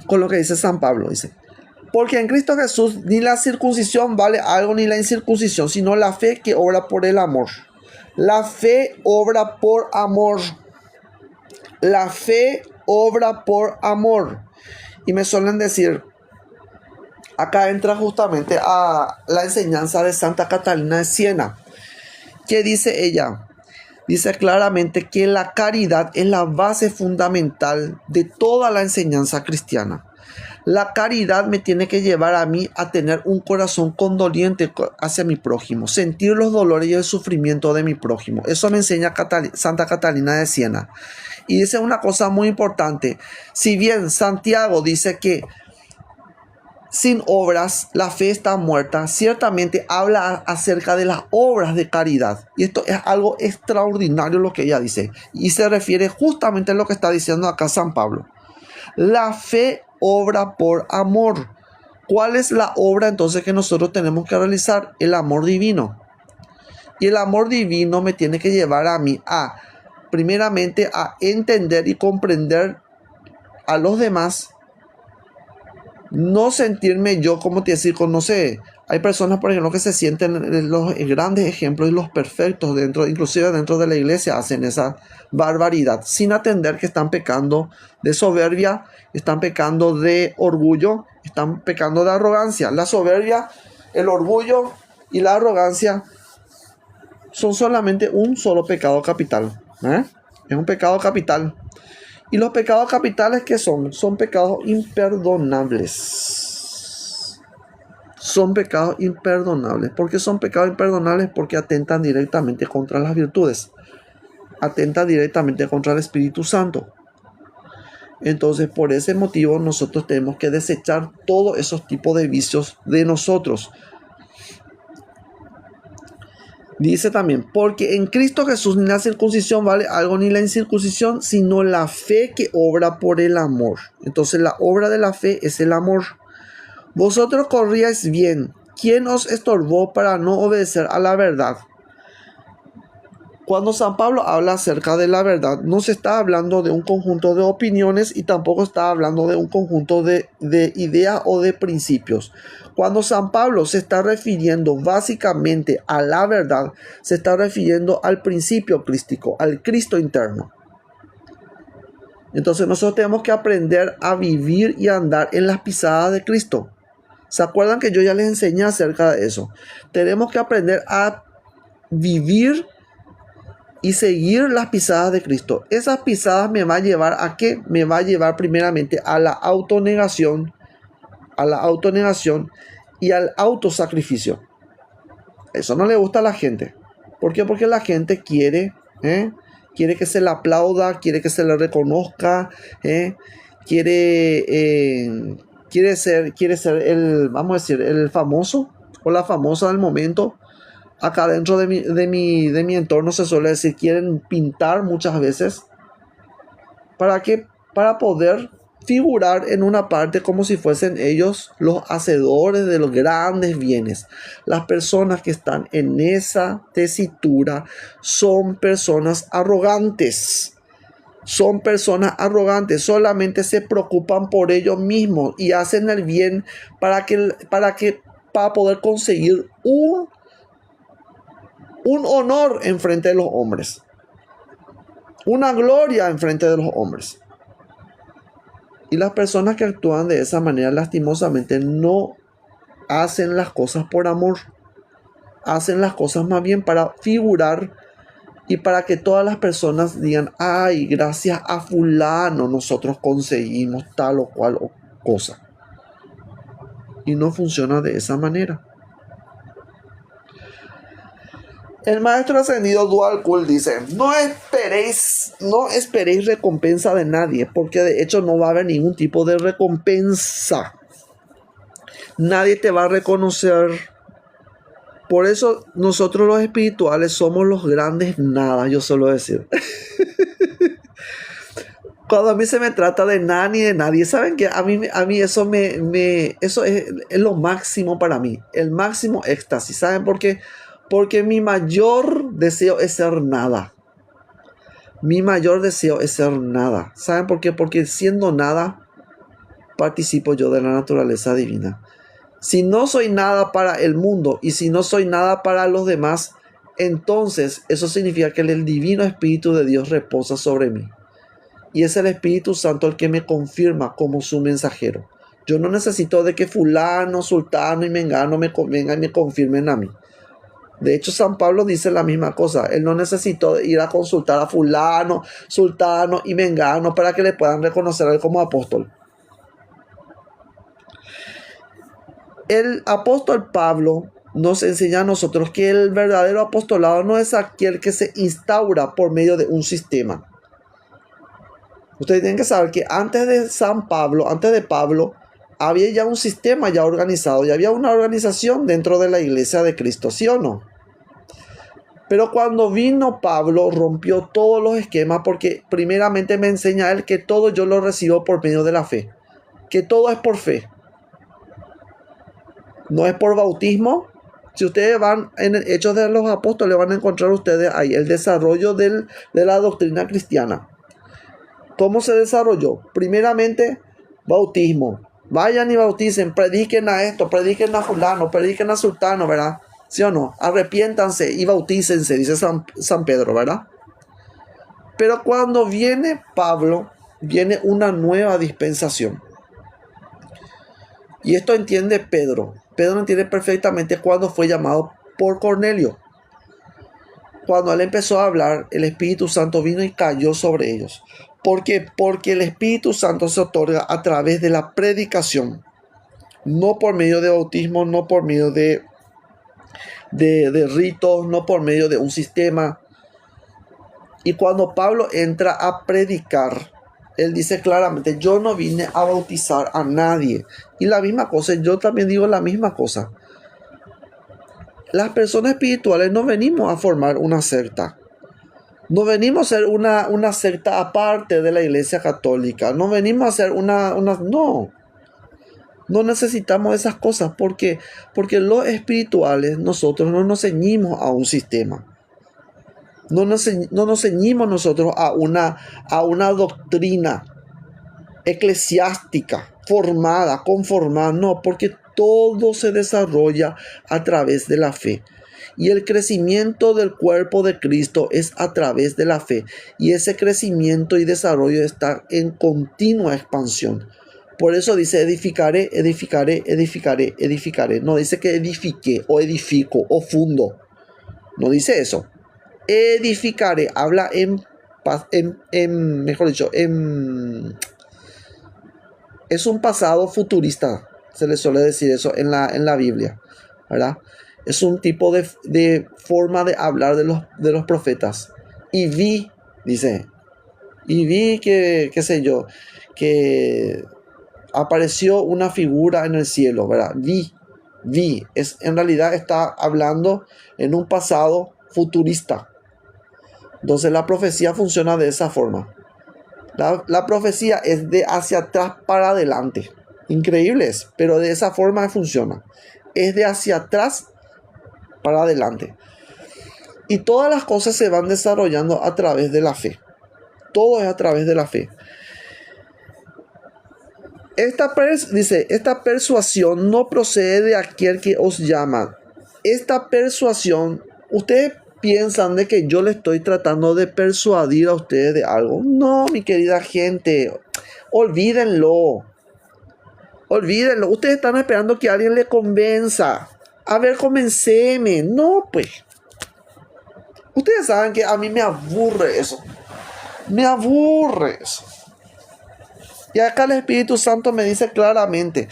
con lo que dice San Pablo. Dice, porque en Cristo Jesús ni la circuncisión vale algo ni la incircuncisión, sino la fe que obra por el amor. La fe obra por amor. La fe obra por amor. Y me suelen decir, acá entra justamente a la enseñanza de Santa Catalina de Siena. ¿Qué dice ella? Dice claramente que la caridad es la base fundamental de toda la enseñanza cristiana. La caridad me tiene que llevar a mí a tener un corazón condoliente hacia mi prójimo, sentir los dolores y el sufrimiento de mi prójimo. Eso me enseña Santa Catalina de Siena. Y dice una cosa muy importante. Si bien Santiago dice que sin obras la fe está muerta, ciertamente habla acerca de las obras de caridad. Y esto es algo extraordinario lo que ella dice. Y se refiere justamente a lo que está diciendo acá San Pablo. La fe obra por amor. ¿Cuál es la obra entonces que nosotros tenemos que realizar? El amor divino. Y el amor divino me tiene que llevar a mí primeramente a entender y comprender a los demás. No sentirme yo, como te decir, no sé, hay personas, por ejemplo, que se sienten los grandes ejemplos y los perfectos inclusive dentro de la iglesia, hacen esa barbaridad, sin atender que están pecando de soberbia, están pecando de orgullo, están pecando de arrogancia. La soberbia, el orgullo y la arrogancia son solamente un solo pecado capital. Es un pecado capital. Y los pecados capitales, ¿qué son? Son pecados imperdonables. Son pecados imperdonables. ¿Por qué son pecados imperdonables? Porque atentan directamente contra las virtudes. Atentan directamente contra el Espíritu Santo. Entonces, por ese motivo, nosotros tenemos que desechar todos esos tipos de vicios de nosotros. Dice también, porque en Cristo Jesús ni la circuncisión vale algo ni la incircuncisión, sino la fe que obra por el amor. Entonces la obra de la fe es el amor. Vosotros corríais bien. ¿Quién os estorbó para no obedecer a la verdad? Cuando San Pablo habla acerca de la verdad, no se está hablando de un conjunto de opiniones y tampoco está hablando de un conjunto de ideas o de principios. Cuando San Pablo se está refiriendo básicamente a la verdad, se está refiriendo al principio crístico, al Cristo interno. Entonces nosotros tenemos que aprender a vivir y a andar en las pisadas de Cristo. ¿Se acuerdan que yo ya les enseñé acerca de eso? Tenemos que aprender a vivir y seguir las pisadas de Cristo. Esas pisadas me va a llevar ¿a qué? Me va a llevar primeramente a la autonegación y al autosacrificio. Eso no le gusta a la gente. ¿Por qué? Porque la gente quiere que se le aplauda, quiere que se le reconozca, quiere ser el, vamos a decir, el famoso o la famosa del momento. Acá dentro de mi entorno se suele decir, quieren pintar muchas veces. ¿Para qué? Para poder figurar en una parte como si fuesen ellos los hacedores de los grandes bienes. Las personas que están en esa tesitura son personas arrogantes. Son personas arrogantes, solamente se preocupan por ellos mismos y hacen el bien para poder conseguir un honor en frente de los hombres, una gloria en frente de los hombres. Y las personas que actúan de esa manera, lastimosamente, no hacen las cosas por amor, hacen las cosas más bien para figurar y para que todas las personas digan: ay, gracias a fulano nosotros conseguimos tal o cual cosa. Y no funciona de esa manera. El maestro ascendido Dual Kul dice: no esperéis recompensa de nadie, porque de hecho no va a haber ningún tipo de recompensa. Nadie te va a reconocer. Por eso nosotros los espirituales somos los grandes nada, yo suelo decir. Cuando a mí se me trata de nada ni de nadie, ¿saben qué? A mí eso eso es lo máximo para mí, el máximo éxtasis. ¿Saben por qué? Porque mi mayor deseo es ser nada. Mi mayor deseo es ser nada. ¿Saben por qué? Porque siendo nada, participo yo de la naturaleza divina. Si no soy nada para el mundo y si no soy nada para los demás, entonces eso significa que el divino Espíritu de Dios reposa sobre mí. Y es el Espíritu Santo el que me confirma como su mensajero. Yo no necesito de que fulano, sultano y mengano vengan y me confirmen a mí. De hecho, San Pablo dice la misma cosa. Él no necesitó ir a consultar a fulano, sultano y mengano para que le puedan reconocer a él como apóstol. El apóstol Pablo nos enseña a nosotros que el verdadero apostolado no es aquel que se instaura por medio de un sistema. Ustedes tienen que saber que antes de Pablo, había ya un sistema ya organizado, ya había una organización dentro de la iglesia de Cristo, ¿sí o no? Pero cuando vino Pablo, rompió todos los esquemas, porque primeramente me enseña a él que todo yo lo recibo por medio de la fe, que todo es por fe. No es por bautismo. Si ustedes van en el Hechos de los Apóstoles, van a encontrar ustedes ahí el desarrollo de la doctrina cristiana. ¿Cómo se desarrolló? Primeramente, bautismo. Vayan y bauticen, prediquen a esto, prediquen a fulano, prediquen a sultano, ¿verdad? ¿Sí o no? Arrepiéntanse y bautícense, dice San Pedro, ¿verdad? Pero cuando viene Pablo, viene una nueva dispensación. Y esto entiende Pedro. Pedro entiende perfectamente cuando fue llamado por Cornelio. Cuando él empezó a hablar, el Espíritu Santo vino y cayó sobre ellos. ¿Por qué? Porque el Espíritu Santo se otorga a través de la predicación. No por medio de bautismo, no por medio de ritos, no por medio de un sistema. Y cuando Pablo entra a predicar, él dice claramente: yo no vine a bautizar a nadie. Y la misma cosa, yo también digo la misma cosa. Las personas espirituales no venimos a formar una secta. No venimos a ser una secta aparte de la Iglesia Católica. No venimos a ser no. No necesitamos esas cosas. ¿Por qué? Porque los espirituales, nosotros no nos ceñimos a un sistema. No nos ceñimos nosotros a una doctrina eclesiástica, formada, conformada. No, porque todo se desarrolla a través de la fe. Y el crecimiento del cuerpo de Cristo es a través de la fe. Y ese crecimiento y desarrollo está en continua expansión. Por eso dice: edificaré, edificaré, edificaré, edificaré. No dice que edifique o edifico o fundo. No dice eso. Edificaré. Habla mejor dicho, es un pasado futurista. Se le suele decir eso en la Biblia, ¿verdad? Es un tipo de forma de hablar de los profetas. Y vi, dice, que, qué sé yo, que apareció una figura en el cielo, ¿verdad? Vi. En realidad está hablando en un pasado futurista. Entonces la profecía funciona de esa forma. La profecía es de hacia atrás para adelante. Increíble es, pero de esa forma funciona. Es de hacia atrás para adelante. Y todas las cosas se van desarrollando a través de la fe. Todo es a través de la fe. Dice, esta persuasión no procede de aquel que os llama. Esta persuasión, ustedes piensan de que yo le estoy tratando de persuadir a ustedes de algo. No, mi querida gente, olvídenlo. Olvídenlo. Ustedes están esperando que alguien le convenza. A ver, convenceme. No, pues. Ustedes saben que a mí me aburre eso. Me aburre eso. Y acá el Espíritu Santo me dice claramente,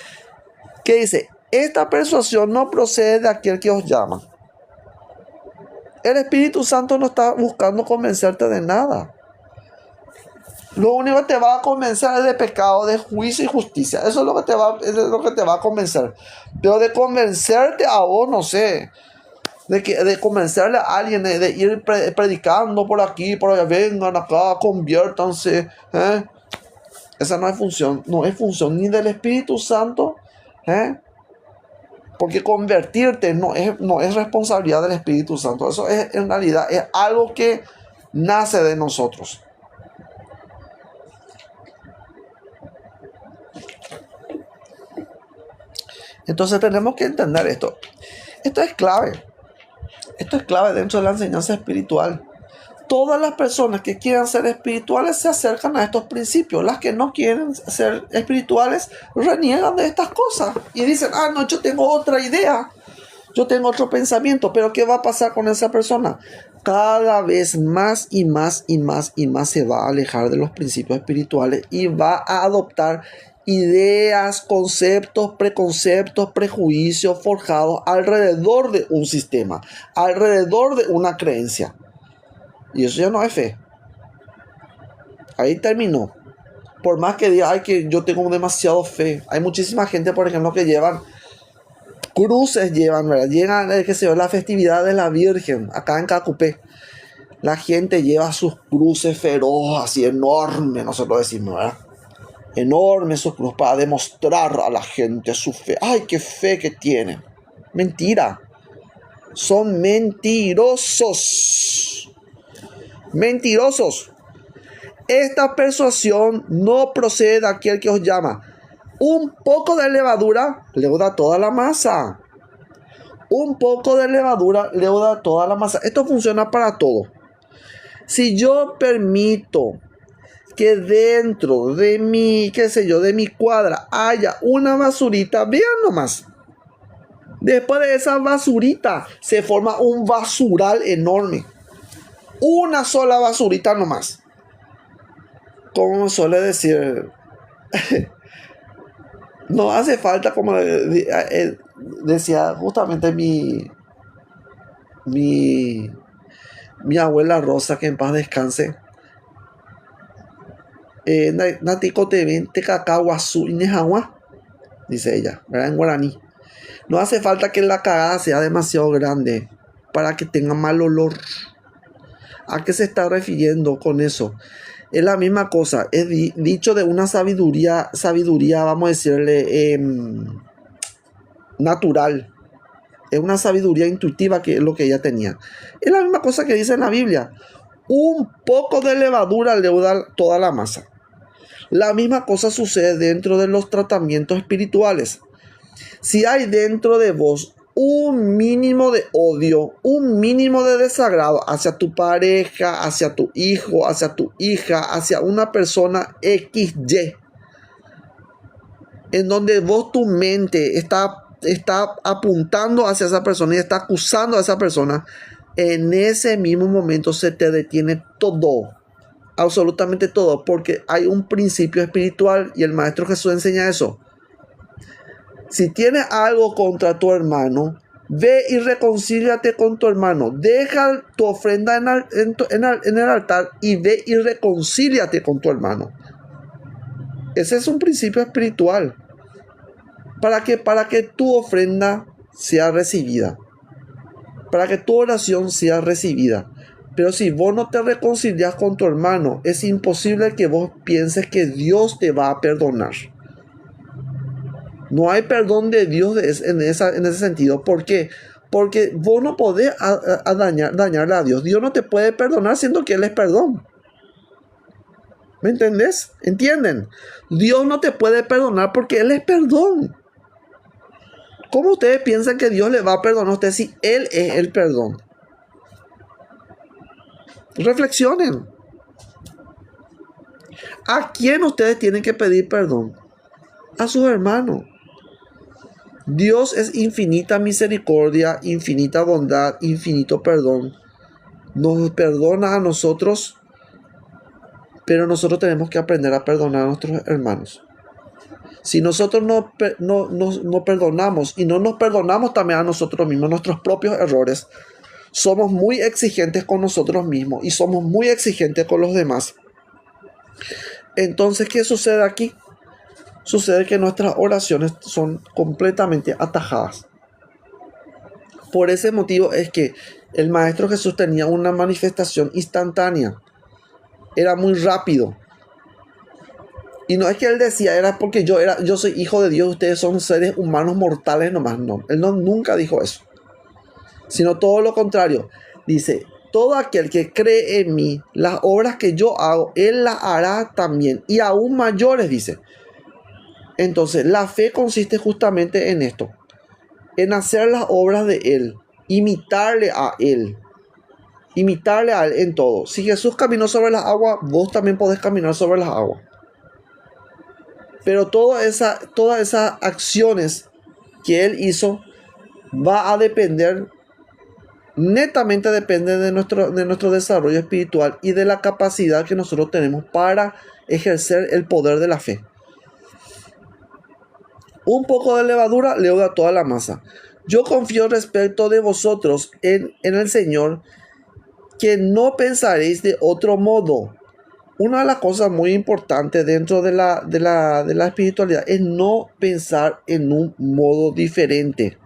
que dice, esta persuasión no procede de aquel que os llama. El Espíritu Santo no está buscando convencerte de nada. Lo único que te va a convencer es de pecado, de juicio y justicia. Eso es lo que te va a convencer. Pero de convencerte a vos, no sé. De convencerle a alguien, de ir predicando por aquí, por allá, vengan acá, conviértanse. Esa no es función. No es función ni del Espíritu Santo. Porque convertirte no es responsabilidad del Espíritu Santo. Eso es, en realidad, es algo que nace de nosotros. Entonces tenemos que entender esto. Esto es clave. Esto es clave dentro de la enseñanza espiritual. Todas las personas que quieran ser espirituales se acercan a estos principios. Las que no quieren ser espirituales reniegan de estas cosas. Y dicen, no, yo tengo otra idea. Yo tengo otro pensamiento. Pero ¿qué va a pasar con esa persona? Cada vez más y más y más y más se va a alejar de los principios espirituales y va a adoptar ideas, conceptos, preconceptos, prejuicios forjados alrededor de un sistema, alrededor de una creencia. Y eso ya no es fe. Ahí terminó. Por más que diga, que yo tengo demasiado fe. Hay muchísima gente, por ejemplo, que llevan cruces, ¿verdad? Llegan, que se ve la festividad de la Virgen, acá en Cacupé. La gente lleva sus cruces feroz, así enormes, nosotros decimos, ¿verdad? Enormes sus cruces para demostrar a la gente su fe. ¡Ay, qué fe que tienen! Mentira. Son mentirosos. Mentirosos. Esta persuasión no procede de aquel que os llama. Un poco de levadura leuda toda la masa. Un poco de levadura leuda toda la masa. Esto funciona para todo. Si yo permito que dentro de mi, de mi cuadra haya una basurita, vean nomás. Después de esa basurita se forma un basural enorme. Una sola basurita nomás. Como suele decir, no hace falta, como decía justamente mi abuela Rosa, que en paz descanse. Dice ella, ¿verdad? En guaraní. No hace falta que la cagada sea demasiado grande para que tenga mal olor. ¿A qué se está refiriendo con eso? Es la misma cosa. Es dicho de una sabiduría, vamos a decirle, natural. Es una sabiduría intuitiva, que es lo que ella tenía. Es la misma cosa que dice en la Biblia. Un poco de levadura leuda toda la masa. La misma cosa sucede dentro de los tratamientos espirituales. Si hay dentro de vos un mínimo de odio, un mínimo de desagrado hacia tu pareja, hacia tu hijo, hacia tu hija, hacia una persona XY, en donde vos, tu mente está apuntando hacia esa persona y está acusando a esa persona, en ese mismo momento se te detiene todo, absolutamente todo, porque hay un principio espiritual y el Maestro Jesús enseña eso. Si tienes algo contra tu hermano, ve y reconcíliate con tu hermano. Deja tu ofrenda en el altar y ve y reconcíliate con tu hermano. Ese es un principio espiritual. ¿Para qué? Para que tu ofrenda sea recibida. Para que tu oración sea recibida. Pero si vos no te reconcilias con tu hermano, es imposible que vos pienses que Dios te va a perdonar. No hay perdón de Dios en ese sentido. ¿Por qué? Porque vos no podés dañarle a Dios. Dios no te puede perdonar siendo que Él es perdón. ¿Me entendés? ¿Entienden? Dios no te puede perdonar porque Él es perdón. ¿Cómo ustedes piensan que Dios le va a perdonar a ustedes si Él es el perdón? Reflexionen. ¿A quién ustedes tienen que pedir perdón? A sus hermanos. Dios es infinita misericordia, infinita bondad, infinito perdón. Nos perdona a nosotros, pero nosotros tenemos que aprender a perdonar a nuestros hermanos. Si nosotros no perdonamos y no nos perdonamos también a nosotros mismos, nuestros propios errores, somos muy exigentes con nosotros mismos y somos muy exigentes con los demás. Entonces, ¿qué sucede aquí? Sucede que nuestras oraciones son completamente atajadas. Por ese motivo es que el Maestro Jesús tenía una manifestación instantánea. Era muy rápido. Y no es que él decía, era porque yo soy hijo de Dios, ustedes son seres humanos mortales nomás. No, él nunca dijo eso. Sino todo lo contrario. Dice, todo aquel que cree en mí, las obras que yo hago, él las hará también. Y aún mayores, dice. Entonces, la fe consiste justamente en esto. En hacer las obras de Él. Imitarle a Él. Imitarle a Él en todo. Si Jesús caminó sobre las aguas, vos también podés caminar sobre las aguas. Pero todas esas acciones que Él hizo va a depender, netamente depende de nuestro desarrollo espiritual y de la capacidad que nosotros tenemos para ejercer el poder de la fe. Un poco de levadura leuda toda la masa. Yo confío respecto de vosotros en el Señor, que no pensaréis de otro modo. Una de las cosas muy importantes dentro de la espiritualidad es no pensar en un modo diferente.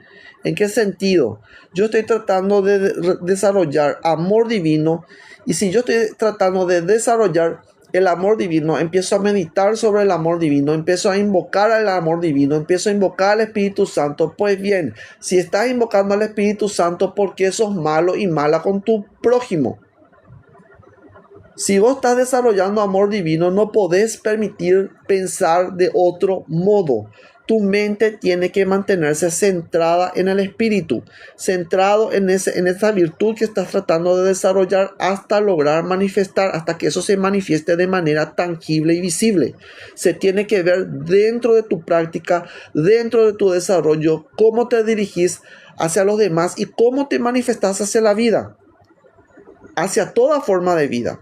¿En qué sentido? Yo estoy tratando de desarrollar amor divino, y si yo estoy tratando de desarrollar el amor divino, empiezo a meditar sobre el amor divino, empiezo a invocar al amor divino, empiezo a invocar al Espíritu Santo. Pues bien, si estás invocando al Espíritu Santo, ¿por qué sos malo y mala con tu prójimo? Si vos estás desarrollando amor divino, no podés permitir pensar de otro modo. Tu mente tiene que mantenerse centrada en el Espíritu, centrado en esa virtud que estás tratando de desarrollar hasta lograr manifestar, hasta que eso se manifieste de manera tangible y visible. Se tiene que ver dentro de tu práctica, dentro de tu desarrollo, cómo te dirigís hacia los demás y cómo te manifestás hacia la vida, hacia toda forma de vida.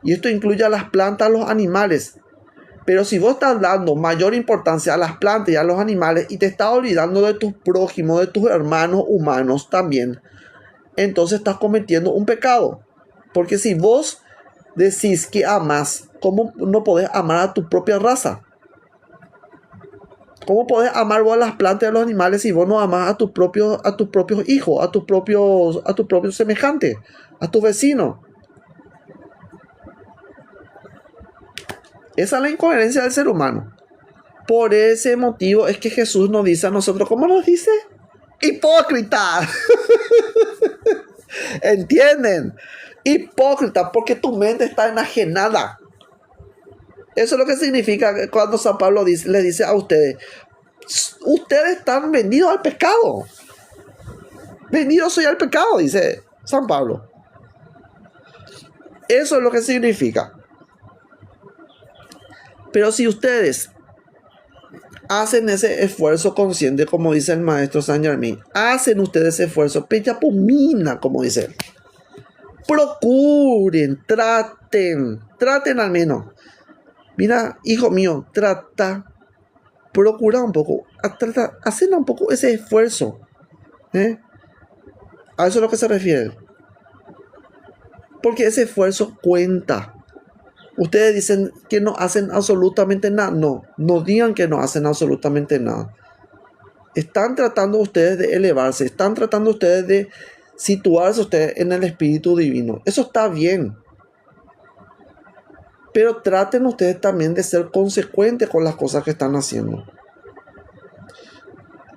Y esto incluye a las plantas, a los animales. Pero si vos estás dando mayor importancia a las plantas y a los animales y te estás olvidando de tus prójimos, de tus hermanos humanos también, entonces estás cometiendo un pecado. Porque si vos decís que amás, ¿cómo no podés amar a tu propia raza? ¿Cómo podés amar vos a las plantas y a los animales si vos no amás a tus propios hijos, a tus propios semejantes, a tus vecinos? Esa es la incoherencia del ser humano. Por ese motivo es que Jesús nos dice a nosotros, ¿cómo nos dice? ¡Hipócrita! ¿Entienden? Hipócrita, porque tu mente está enajenada. Eso es lo que significa cuando San Pablo le dice a ustedes, ustedes están vendidos al pecado. Vendido soy al pecado, dice San Pablo. Eso es lo que significa. Pero si ustedes hacen ese esfuerzo consciente, como dice el maestro Saint Germain, hacen ustedes ese esfuerzo, pechapumina, como dice él. Procuren, traten al menos. Mira, hijo mío, procura un poco, hacer un poco ese esfuerzo. A eso es lo que se refiere. Porque ese esfuerzo cuenta. Ustedes dicen que no hacen absolutamente nada. No digan que no hacen absolutamente nada. Están tratando ustedes de elevarse. Están tratando ustedes situarse usted en el Espíritu Divino. Eso está bien. Pero traten ustedes también de ser consecuentes con las cosas que están haciendo.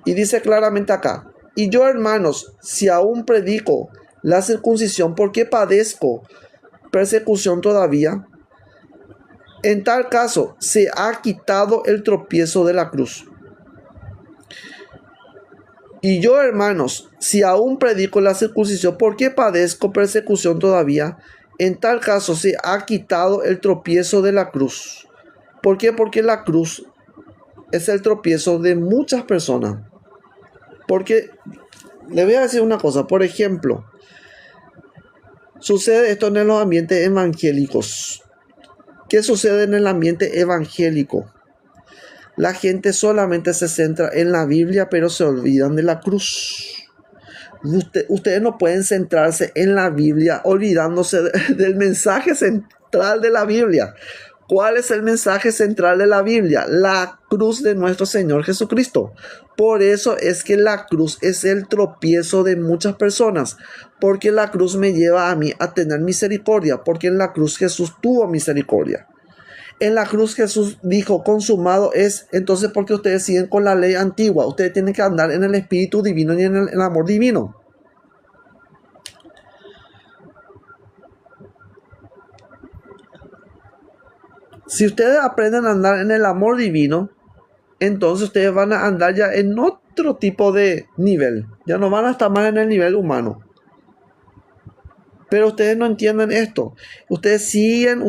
Y dice claramente acá, y yo, hermanos, si aún predico la circuncisión, ¿por qué padezco persecución todavía? En tal caso, se ha quitado el tropiezo de la cruz. Y yo, hermanos, si aún predico la circuncisión, ¿por qué padezco persecución todavía? En tal caso, se ha quitado el tropiezo de la cruz. ¿Por qué? Porque la cruz es el tropiezo de muchas personas. Porque, le voy a decir una cosa, por ejemplo, sucede esto en los ambientes evangélicos. ¿Qué sucede en el ambiente evangélico? La gente solamente se centra en la Biblia, pero se olvidan de la cruz. Ustedes no pueden centrarse en la Biblia olvidándose del mensaje central de la Biblia. ¿Cuál es el mensaje central de la Biblia? La cruz de nuestro Señor Jesucristo. Por eso es que la cruz es el tropiezo de muchas personas. Porque la cruz me lleva a mí a tener misericordia. Porque en la cruz Jesús tuvo misericordia. En la cruz Jesús dijo, consumado es. Entonces, ¿por qué ustedes siguen con la ley antigua? Ustedes tienen que andar en el Espíritu Divino y en el amor divino. Si ustedes aprenden a andar en el amor divino, entonces ustedes van a andar ya en otro tipo de nivel. Ya no van a estar más en el nivel humano. Pero ustedes no entienden esto. Ustedes siguen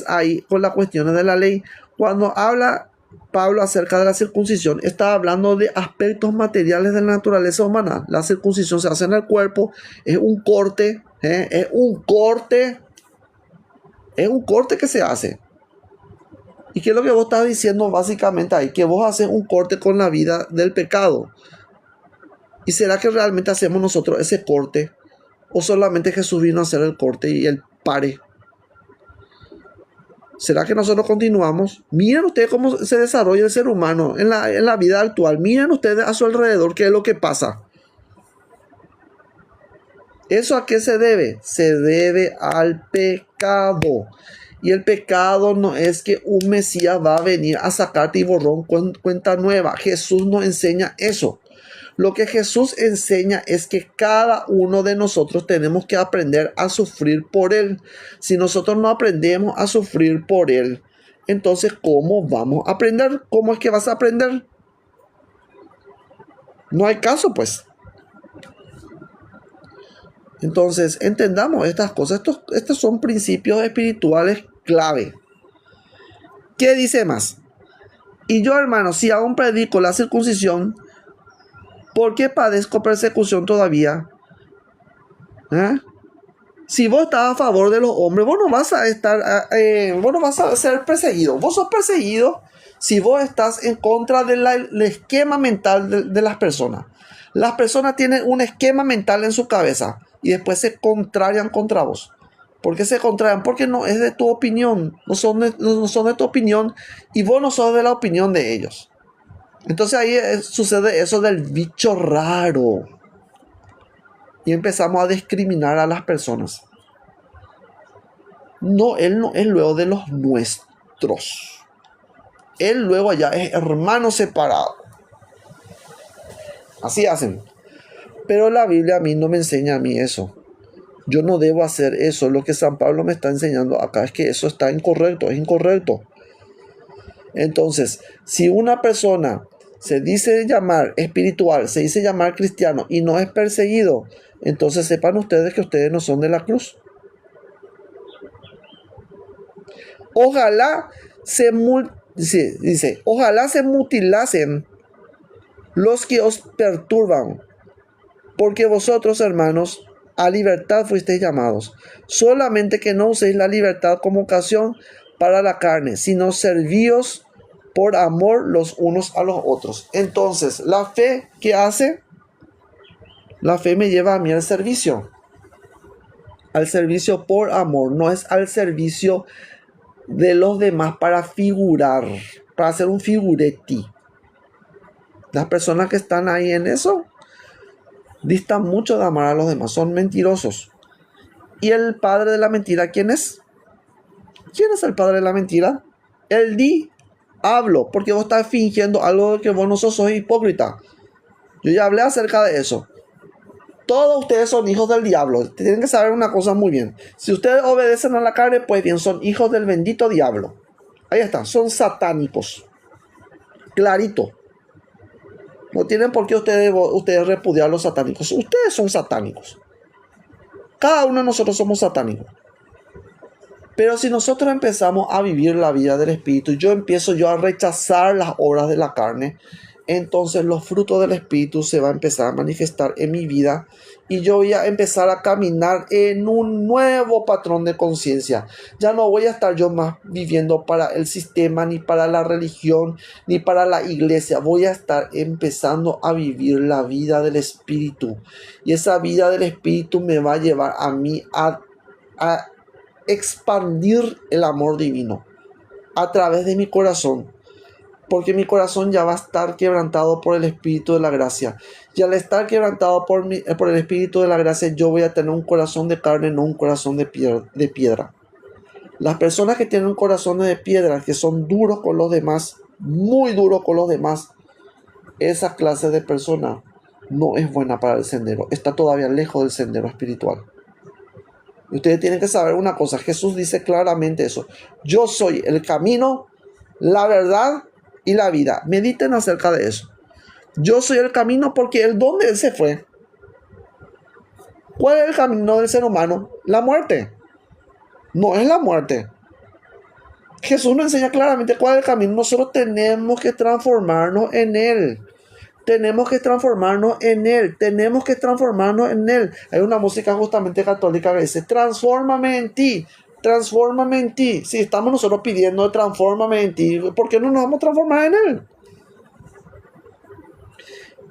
ahí con las cuestiones de la ley. Cuando habla Pablo acerca de la circuncisión, está hablando de aspectos materiales de la naturaleza humana. La circuncisión se hace en el cuerpo, es un corte, es un corte que se hace. ¿Y qué es lo que vos estás diciendo básicamente ahí? Que vos haces un corte con la vida del pecado. ¿Y será que realmente hacemos nosotros ese corte? ¿O solamente Jesús vino a hacer el corte y el pare? ¿Será que nosotros continuamos? Miren ustedes cómo se desarrolla el ser humano en la vida actual. Miren ustedes a su alrededor qué es lo que pasa. ¿Eso a qué se debe? Se debe al pecado. Y el pecado no es que un Mesías va a venir a sacarte y borrón cuenta nueva. Jesús no enseña eso. Lo que Jesús enseña es que cada uno de nosotros tenemos que aprender a sufrir por Él. Si nosotros no aprendemos a sufrir por Él, entonces ¿cómo vamos a aprender? ¿Cómo es que vas a aprender? No hay caso, pues. Entonces, entendamos estas cosas. Estos son principios espirituales clave. ¿Qué dice más? Y yo, hermano, si aún predico la circuncisión, ¿por qué padezco persecución todavía? Si vos estás a favor de los hombres, vos no vas a ser perseguido. Vos sos perseguido si vos estás en contra del esquema mental de las personas. Las personas tienen un esquema mental en su cabeza y después se contrarian contra vos. ¿Por qué se contrarian? Porque no es de tu opinión, no son de tu opinión y vos no sos de la opinión de ellos. Entonces ahí sucede eso del bicho raro. Y empezamos a discriminar a las personas. No, él no es luego de los nuestros. Él luego allá es hermano separado. Así hacen. Pero la Biblia a mí no me enseña a mí eso. Yo no debo hacer eso. Lo que San Pablo me está enseñando acá es que eso está incorrecto, es incorrecto. Entonces, si una persona se dice llamar espiritual, se dice llamar cristiano y no es perseguido, entonces sepan ustedes que ustedes no son de la cruz. Ojalá ojalá se mutilasen los que os perturban, porque vosotros, hermanos, a libertad fuisteis llamados, solamente que no uséis la libertad como ocasión para la carne, sino servíos por amor los unos a los otros. Entonces, la fe, ¿qué hace? La fe me lleva a mí al servicio por amor, no es al servicio de los demás para figurar, para hacer un figuretti. Las personas que están ahí en eso Distan mucho de amar a los demás, son mentirosos. ¿Y el padre de la mentira quién es? ¿Quién es el padre de la mentira? El diablo, porque vos estás fingiendo algo que vos no sos hipócrita. Yo ya hablé acerca de eso. Todos ustedes son hijos del diablo. Tienen que saber una cosa muy bien. Si ustedes obedecen a la carne, pues bien, son hijos del bendito diablo. Ahí está, son satánicos. Clarito. No tienen por qué ustedes repudiar a los satánicos. Ustedes son satánicos. Cada uno de nosotros somos satánicos. Pero si nosotros empezamos a vivir la vida del Espíritu, yo empiezo a rechazar las obras de la carne, entonces los frutos del Espíritu se van a empezar a manifestar en mi vida y yo voy a empezar a caminar en un nuevo patrón de conciencia. Ya no voy a estar yo más viviendo para el sistema, ni para la religión, ni para la iglesia. Voy a estar empezando a vivir la vida del Espíritu. Y esa vida del Espíritu me va a llevar a mí a expandir el amor divino a través de mi corazón. Porque mi corazón ya va a estar quebrantado por el Espíritu de la gracia. Y al estar quebrantado por el Espíritu de la gracia, yo voy a tener un corazón de carne, no un corazón de piedra. Las personas que tienen un corazón de piedra, que son duros con los demás, muy duros con los demás, esa clase de persona no es buena para el sendero. Está todavía lejos del sendero espiritual. Ustedes tienen que saber una cosa. Jesús dice claramente eso. Yo soy el camino, la verdad y la vida. Mediten acerca de eso. Yo soy el camino porque ¿dónde Él se fue? ¿Cuál es el camino del ser humano? La muerte. No es la muerte. Jesús nos enseña claramente cuál es el camino. Nosotros tenemos que transformarnos en Él. Tenemos que transformarnos en Él. Tenemos que transformarnos en Él. Hay una música justamente católica que dice, transfórmame en ti. Transfórmame en ti. Si estamos nosotros pidiendo transfórmame en ti, ¿por qué no nos vamos a transformar en Él?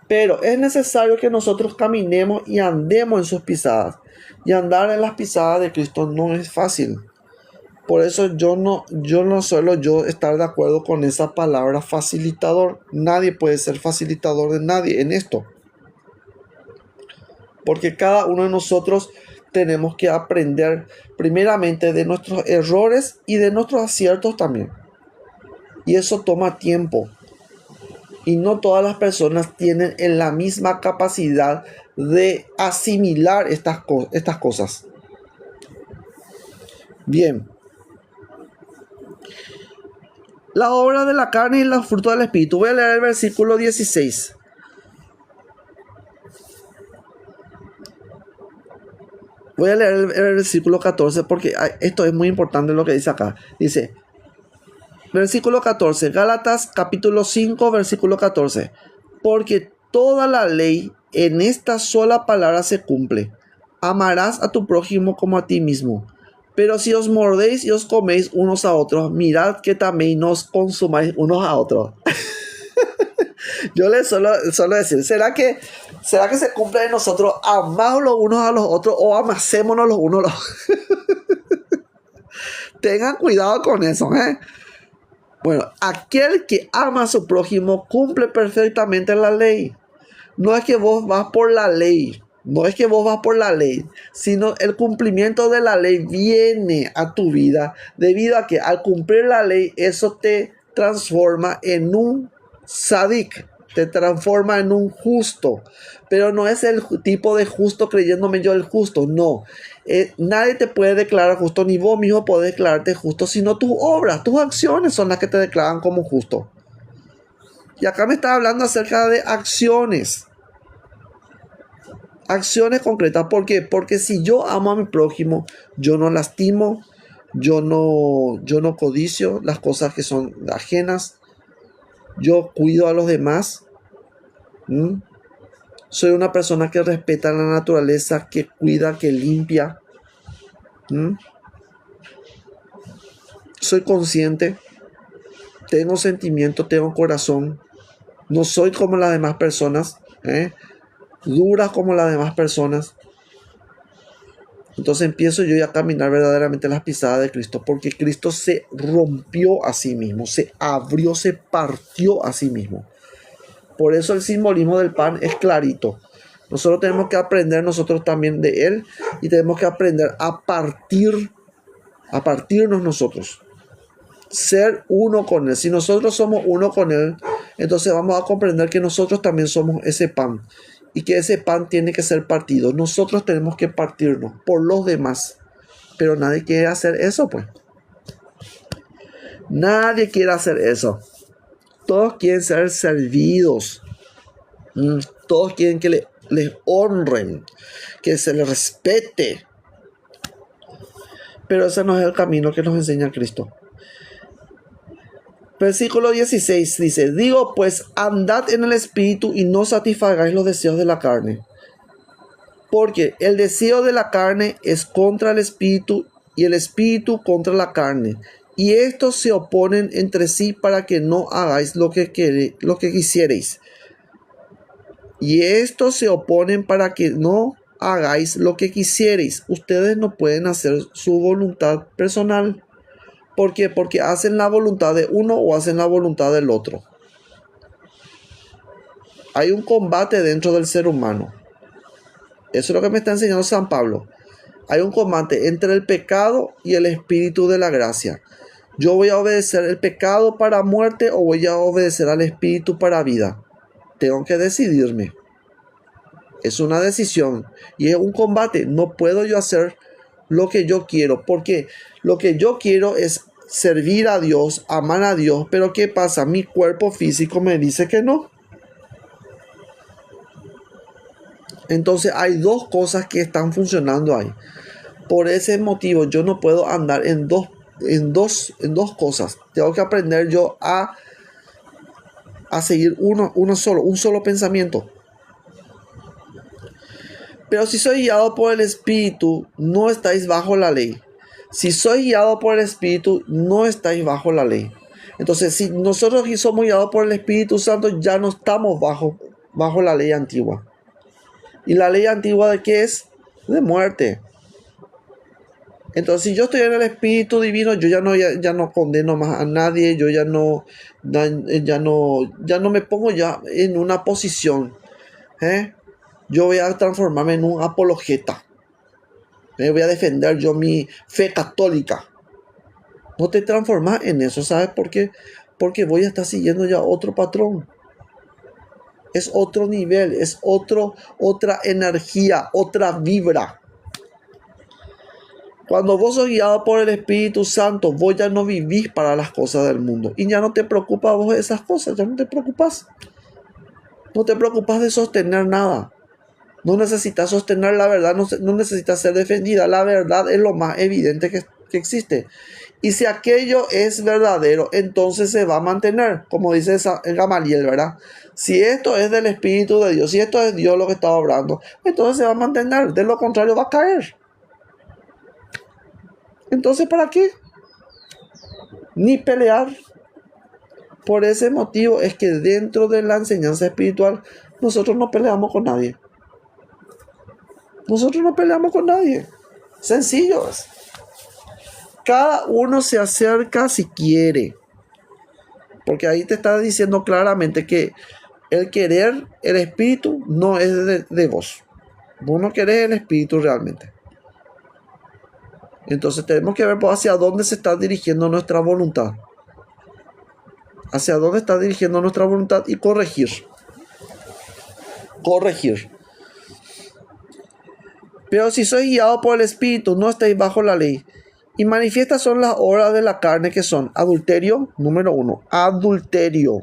Pero es necesario que nosotros caminemos y andemos en sus pisadas. Y andar en las pisadas de Cristo no es fácil. Por eso yo no suelo estar de acuerdo con esa palabra facilitador. Nadie puede ser facilitador de nadie en esto. Porque cada uno de nosotros tenemos que aprender primeramente de nuestros errores y de nuestros aciertos también. Y eso toma tiempo. Y no todas las personas tienen la misma capacidad de asimilar estas cosas. Bien. La obra de la carne y los frutos del Espíritu. Voy a leer el versículo 16. Voy a leer el versículo 14 porque esto es muy importante lo que dice acá. Dice, versículo 14, Gálatas capítulo 5, versículo 14. Porque toda la ley en esta sola palabra se cumple. Amarás a tu prójimo como a ti mismo. Pero si os mordéis y os coméis unos a otros, mirad que también no os consumáis unos a otros. Yo les suelo decir, ¿será que se cumple de nosotros amar los unos a los otros o amasémonos los unos a los otros? Tengan cuidado con eso, ¿eh? Bueno, aquel que ama a su prójimo cumple perfectamente la ley. No es que vos vas por la ley. No es que vos vas por la ley, sino el cumplimiento de la ley viene a tu vida debido a que al cumplir la ley eso te transforma en un sadik, te transforma en un justo, pero no es el tipo de justo creyéndome yo el justo, no. Nadie te puede declarar justo, ni vos mismo podés declararte justo, sino tus obras, tus acciones son las que te declaran como justo. Y acá me está hablando acerca de acciones. Acciones concretas. ¿Por qué? Porque si yo amo a mi prójimo, yo no lastimo, yo no codicio las cosas que son ajenas, yo cuido a los demás. Soy una persona que respeta la naturaleza, que cuida, que limpia. Soy consciente, tengo sentimiento, tengo corazón. No soy como las demás personas, dura como las demás personas. Entonces empiezo yo a caminar verdaderamente las pisadas de Cristo, porque Cristo se rompió a sí mismo, se abrió, se partió a sí mismo. Por eso el simbolismo del pan es clarito. Nosotros tenemos que aprender nosotros también de Él y tenemos que aprender a partirnos nosotros. Ser uno con Él. Si nosotros somos uno con Él, entonces vamos a comprender que nosotros también somos ese pan y que ese pan tiene que ser partido. Nosotros tenemos que partirnos por los demás, pero nadie quiere hacer eso, pues. Nadie quiere hacer eso. Todos quieren ser servidos. Todos quieren que les honren, que se les respete. Pero ese no es el camino que nos enseña Cristo. Versículo 16 dice: digo pues, andad en el Espíritu y no satisfagáis los deseos de la carne. Porque el deseo de la carne es contra el Espíritu y el Espíritu contra la carne. Y estos se oponen entre sí para que no hagáis lo que quisierais. Y estos se oponen para que no hagáis lo que quisierais. Ustedes no pueden hacer su voluntad personal. ¿Por qué? Porque hacen la voluntad de uno o hacen la voluntad del otro. Hay un combate dentro del ser humano. Eso es lo que me está enseñando San Pablo. Hay un combate entre el pecado y el espíritu de la gracia. Yo voy a obedecer el pecado para muerte o voy a obedecer al espíritu para vida. Tengo que decidirme. Es una decisión y es un combate. No puedo yo hacer lo que yo quiero, porque lo que yo quiero es servir a Dios, amar a Dios, pero ¿qué pasa? Mi cuerpo físico me dice que no. Entonces hay dos cosas que están funcionando ahí. Por ese motivo yo no puedo andar en dos cosas. Tengo que aprender yo a seguir un solo pensamiento. Pero si soy guiado por el Espíritu, no estáis bajo la ley. Si soy guiado por el Espíritu, no estáis bajo la ley. Entonces, si nosotros somos guiados por el Espíritu Santo, ya no estamos bajo la ley antigua. ¿Y la ley antigua de qué es? De muerte. Entonces, si yo estoy en el Espíritu Divino, yo ya no condeno más a nadie, yo ya no me pongo ya en una posición. Yo voy a transformarme en un apologeta. Voy a defender yo mi fe católica. No te transformas en eso, ¿sabes por qué? Porque voy a estar siguiendo ya otro patrón. Es otro nivel, es otra energía, otra vibra. Cuando vos sos guiado por el Espíritu Santo, vos ya no vivís para las cosas del mundo. Y ya no te preocupas vos de esas cosas, ya no te preocupas. No te preocupas de sostener nada. No necesitas sostener la verdad, no necesitas ser defendida. La verdad es lo más evidente que existe. Y si aquello es verdadero, entonces se va a mantener, como dice Gamaliel, ¿verdad? Si esto es del Espíritu de Dios, si esto es Dios lo que está hablando, entonces se va a mantener. De lo contrario va a caer. Entonces, ¿para qué? Ni pelear. Por ese motivo es que dentro de la enseñanza espiritual nosotros no peleamos con nadie. Nosotros no peleamos con nadie. Sencillo. Cada uno se acerca si quiere. Porque ahí te está diciendo claramente que el querer, el espíritu, no es de vos. Vos no querés el espíritu realmente. Entonces tenemos que ver hacia dónde se está dirigiendo nuestra voluntad. Hacia dónde está dirigiendo nuestra voluntad y corregir. Corregir. Pero si sois guiado por el Espíritu, no estáis bajo la ley. Y manifiestas son las obras de la carne, que son adulterio, número 1. Adulterio.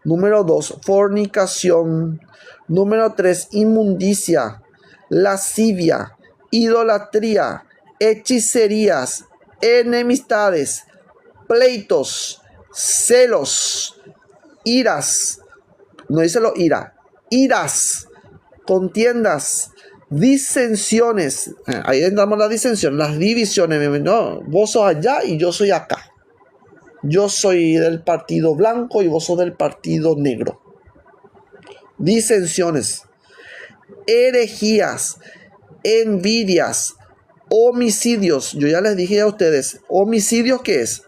Número 2. Fornicación. Número 3. Inmundicia. Lascivia. Idolatría. Hechicerías. Enemistades. Pleitos. Celos. Iras. No dice lo ira. Iras. Contiendas. Disensiones. Ahí entramos las disensiones, las divisiones. No, vos sos allá y yo soy acá. Yo soy del partido blanco y vos sos del partido negro. Disensiones, herejías, envidias, homicidios. Yo ya les dije a ustedes, ¿homicidios qué es?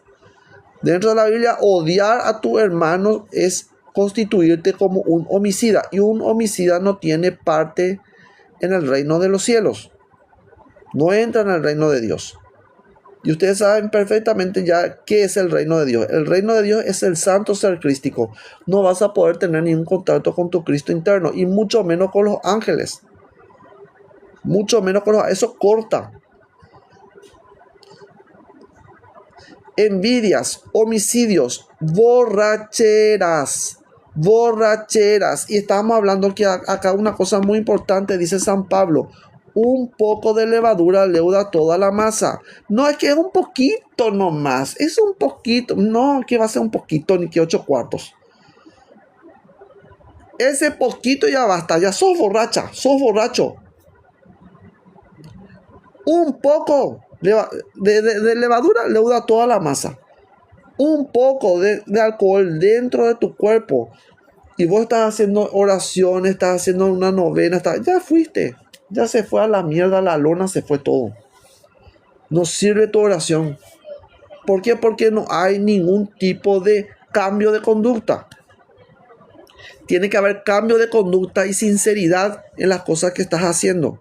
Dentro de la Biblia, odiar a tu hermano es constituirte como un homicida. Y un homicida no tiene parte en el reino de los cielos. No entran en el reino de Dios. Y ustedes saben perfectamente ya qué es el reino de Dios. El reino de Dios es el santo ser crístico. No vas a poder tener ningún contacto con tu Cristo interno, y mucho menos con los ángeles. Mucho menos con los... Eso corta. Envidias, homicidios, borracheras. Y estamos hablando que acá una cosa muy importante, dice San Pablo: un poco de levadura leuda toda la masa. No es que es un poquito nomás, es un poquito. No, que va a ser un poquito, ni que 8 cuartos. Ese poquito ya basta, ya sos borracha, sos borracho. Un poco de levadura leuda toda la masa. Un poco de alcohol dentro de tu cuerpo, y vos estás haciendo oraciones, estás haciendo una novena, ya fuiste, ya se fue a la mierda, la lona, se fue todo. No sirve tu oración. ¿Por qué? Porque no hay ningún tipo de cambio de conducta. Tiene que haber cambio de conducta y sinceridad en las cosas que estás haciendo.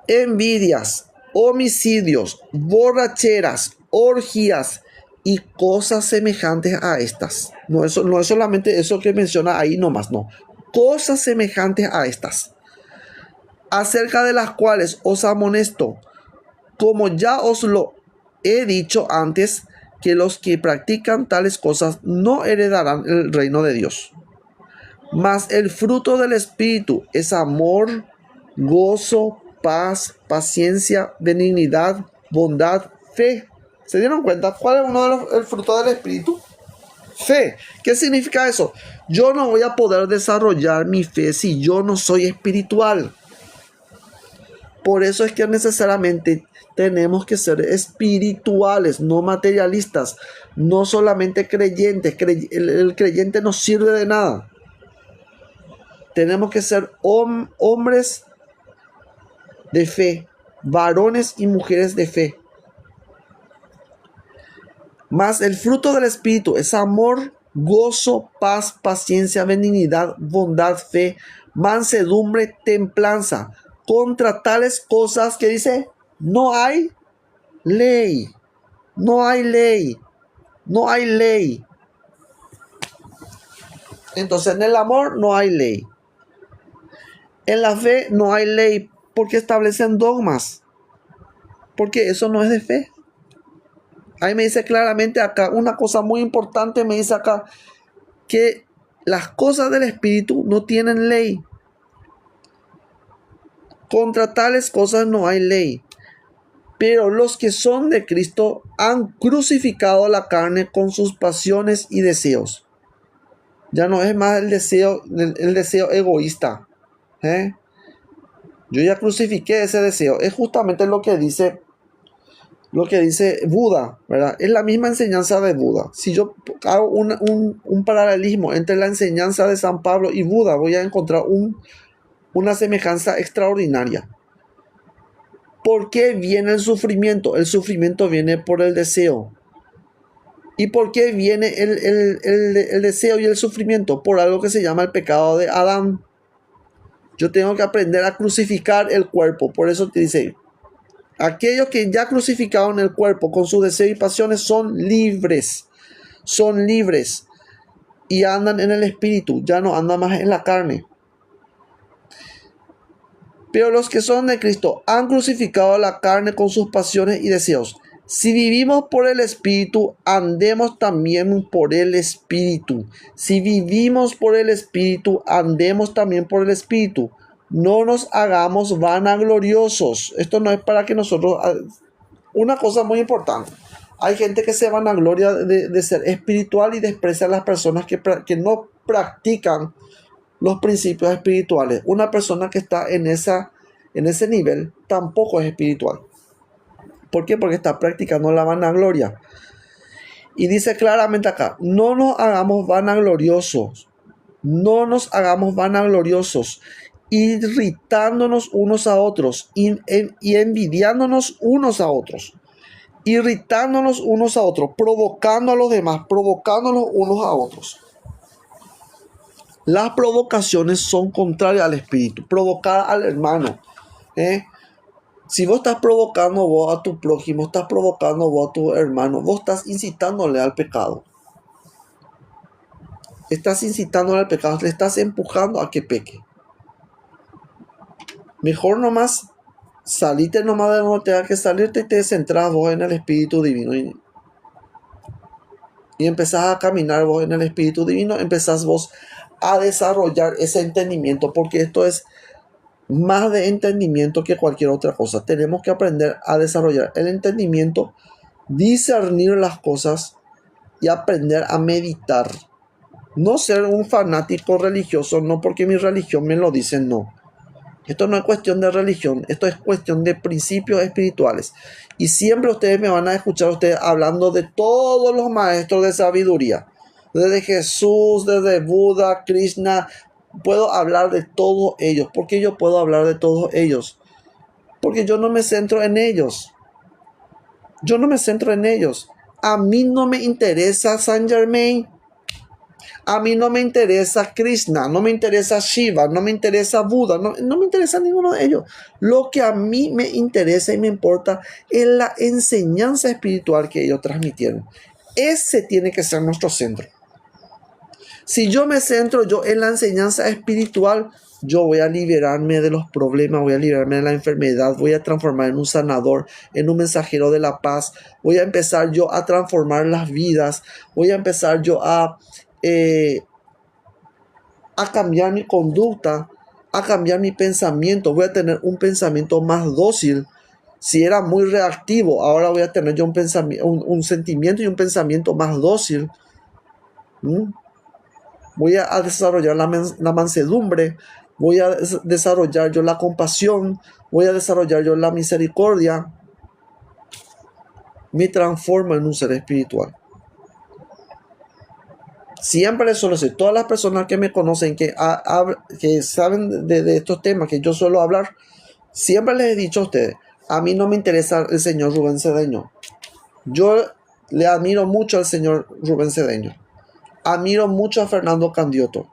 Envidias, homicidios, borracheras, orgías y cosas semejantes a estas. No es solamente eso que menciona ahí nomás, no. Cosas semejantes a estas, acerca de las cuales os amonesto, como ya os lo he dicho antes, que los que practican tales cosas no heredarán el reino de Dios. Mas el fruto del Espíritu es amor, gozo, paz, paciencia, benignidad, bondad, fe. ¿Se dieron cuenta cuál es uno de el fruto del Espíritu? Fe. ¿Qué significa eso? Yo no voy a poder desarrollar mi fe si yo no soy espiritual. Por eso es que necesariamente tenemos que ser espirituales, no materialistas, no solamente creyentes. El creyente no sirve de nada. Tenemos que ser hombres de fe, varones y mujeres de fe. Mas el fruto del Espíritu es amor, gozo, paz, paciencia, benignidad, bondad, fe, mansedumbre, templanza. Contra tales cosas, que dice, no hay ley. No hay ley. No hay ley. Entonces, en el amor no hay ley. En la fe no hay ley, porque establecen dogmas. Porque eso no es de fe. Ahí me dice claramente acá, una cosa muy importante me dice acá, que las cosas del Espíritu no tienen ley. Contra tales cosas no hay ley. Pero los que son de Cristo han crucificado la carne con sus pasiones y deseos. Ya no es más el deseo egoísta. Yo ya crucifiqué ese deseo. Es justamente lo que dice Buda, ¿verdad? Es la misma enseñanza de Buda. Si yo hago un paralelismo entre la enseñanza de San Pablo y Buda, voy a encontrar una semejanza extraordinaria. ¿Por qué viene el sufrimiento? El sufrimiento viene por el deseo. ¿Y por qué viene el deseo y el sufrimiento? Por algo que se llama el pecado de Adán. Yo tengo que aprender a crucificar el cuerpo. Por eso te dice, aquellos que ya crucificaron el cuerpo con sus deseos y pasiones son libres. Son libres. Y andan en el espíritu. Ya no andan más en la carne. Pero los que son de Cristo han crucificado la carne con sus pasiones y deseos. Si vivimos por el Espíritu, andemos también por el Espíritu. Si vivimos por el Espíritu, andemos también por el Espíritu. No nos hagamos vanagloriosos. Esto no es para que nosotros... Una cosa muy importante. Hay gente que se vanagloria de ser espiritual y desprecia a las personas que no practican los principios espirituales. Una persona que está en ese nivel tampoco es espiritual. ¿Por qué? Porque está practicando la vanagloria. Y dice claramente acá, no nos hagamos vanagloriosos. No nos hagamos vanagloriosos, irritándonos unos a otros y envidiándonos unos a otros. Irritándonos unos a otros, provocando a los demás, provocándonos unos a otros. Las provocaciones son contrarias al espíritu. Provocar al hermano. Si vos estás provocando vos a tu prójimo, estás provocando vos a tu hermano, vos estás incitándole al pecado. Estás incitándole al pecado, le estás empujando a que peque. Mejor nomás salite nomás de donde tengas que salirte y te centrás vos en el Espíritu Divino. Y empezás a caminar vos en el Espíritu Divino, empezás vos a desarrollar ese entendimiento, porque esto es más de entendimiento que cualquier otra cosa. Tenemos que aprender a desarrollar el entendimiento, discernir las cosas y aprender a meditar. No ser un fanático religioso, no porque mi religión me lo dice, no. Esto no es cuestión de religión, esto es cuestión de principios espirituales. Y siempre ustedes me van a escuchar ustedes hablando de todos los maestros de sabiduría. Desde Jesús, desde Buda, Krishna. Puedo hablar de todos ellos. ¿Por qué yo puedo hablar de todos ellos? Porque yo no me centro en ellos. Yo no me centro en ellos. A mí no me interesa Saint Germain. A mí no me interesa Krishna, no me interesa Shiva, no me interesa Buda, no me interesa ninguno de ellos. Lo que a mí me interesa y me importa es la enseñanza espiritual que ellos transmitieron. Ese tiene que ser nuestro centro. Si yo me centro en la enseñanza espiritual, yo voy a liberarme de los problemas, voy a liberarme de la enfermedad, voy a transformar en un sanador, en un mensajero de la paz, voy a empezar yo a transformar las vidas, voy a empezar yo a cambiar mi conducta, a cambiar mi pensamiento. Voy a tener un pensamiento más dócil. Si era muy reactivo, ahora voy a tener yo un sentimiento y un pensamiento más dócil. Voy a desarrollar la mansedumbre, voy a desarrollar yo la compasión, voy a desarrollar yo la misericordia. Me transformo en un ser espiritual. Siempre suelo decir, todas las personas que me conocen, que saben de estos temas que yo suelo hablar, siempre les he dicho a ustedes, a mí no me interesa el señor Rubén Cedeño. Yo le admiro mucho al señor Rubén Cedeño. Admiro mucho a Fernando Candioto.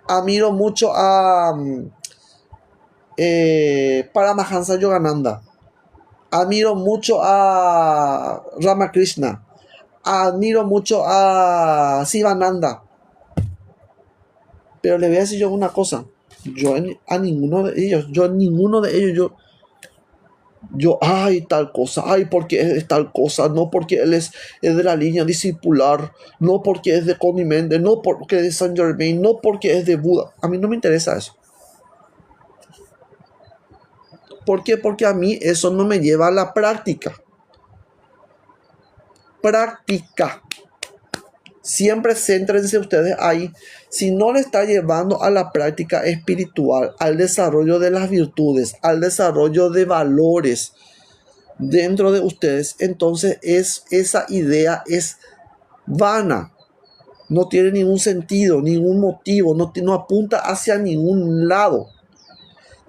Admiro mucho a Paramahansa Yogananda. Admiro mucho a Ramakrishna. Admiro mucho a Sivananda. Pero le voy a decir yo una cosa. Yo a ninguno de ellos, ay, tal cosa, ay, porque es tal cosa, no porque él es de la línea discipular, no porque es de Connie Méndez, no porque es de Saint Germain, no porque es de Buda. A mí no me interesa eso. ¿Por qué? Porque a mí eso no me lleva a la práctica. Siempre céntrense ustedes ahí. Si no le está llevando a la práctica espiritual, al desarrollo de las virtudes, al desarrollo de valores dentro de ustedes, entonces esa idea es vana. No tiene ningún sentido, ningún motivo, no apunta hacia ningún lado.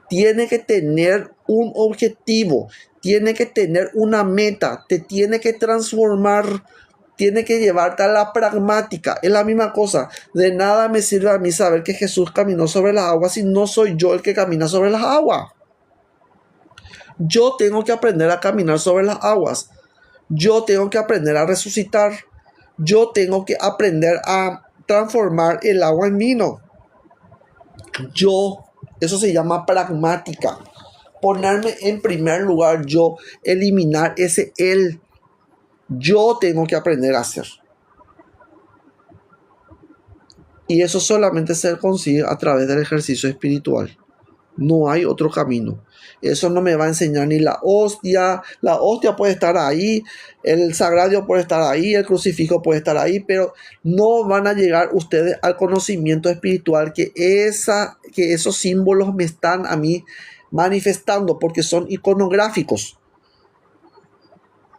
Tiene que tener un objetivo, tiene que tener una meta, te tiene que transformar, tiene que llevarte a la pragmática. Es la misma cosa. De nada me sirve a mí saber que Jesús caminó sobre las aguas si no soy yo el que camina sobre las aguas. Yo tengo que aprender a caminar sobre las aguas. Yo tengo que aprender a resucitar. Yo tengo que aprender a transformar el agua en vino. Eso se llama pragmática. Ponerme en primer lugar yo, eliminar ese él. Yo tengo que aprender a hacer. Y eso solamente se consigue a través del ejercicio espiritual. No hay otro camino. Eso no me va a enseñar ni la hostia. La hostia puede estar ahí, el sagrario puede estar ahí, el crucifijo puede estar ahí, pero no van a llegar ustedes al conocimiento espiritual que esos símbolos me están a mí manifestando, porque son iconográficos.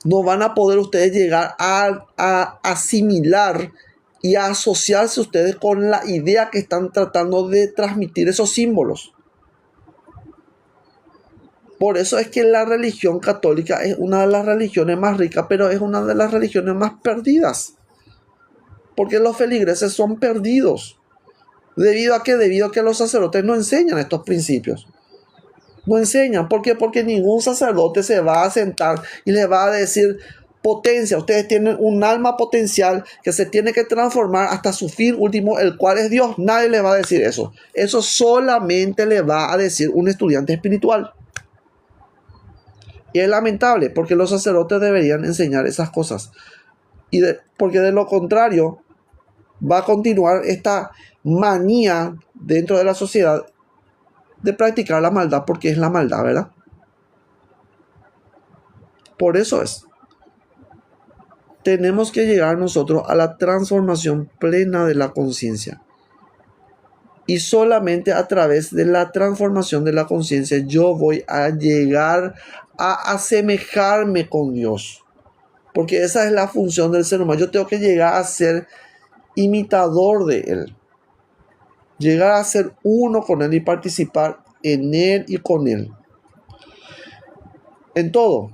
No van a poder ustedes llegar a asimilar y a asociarse ustedes con la idea que están tratando de transmitir esos símbolos. Por eso es que la religión católica es una de las religiones más ricas, pero es una de las religiones más perdidas. Porque los feligreses son perdidos. Debido a que los sacerdotes no enseñan estos principios. No enseñan. ¿Por qué? Porque ningún sacerdote se va a sentar y le va a decir: potencia, ustedes tienen un alma potencial que se tiene que transformar hasta su fin último, el cual es Dios. Nadie le va a decir eso. Eso solamente le va a decir un estudiante espiritual. Y es lamentable, porque los sacerdotes deberían enseñar esas cosas. Porque de lo contrario, va a continuar esta manía dentro de la sociedad de practicar la maldad, porque es la maldad, ¿verdad? Por eso tenemos que llegar nosotros a la transformación plena de la conciencia. Y solamente a través de la transformación de la conciencia yo voy a llegar a asemejarme con Dios. Porque esa es la función del ser humano. Yo tengo que llegar a ser imitador de Él. Llegar a ser uno con Él y participar en Él y con Él. En todo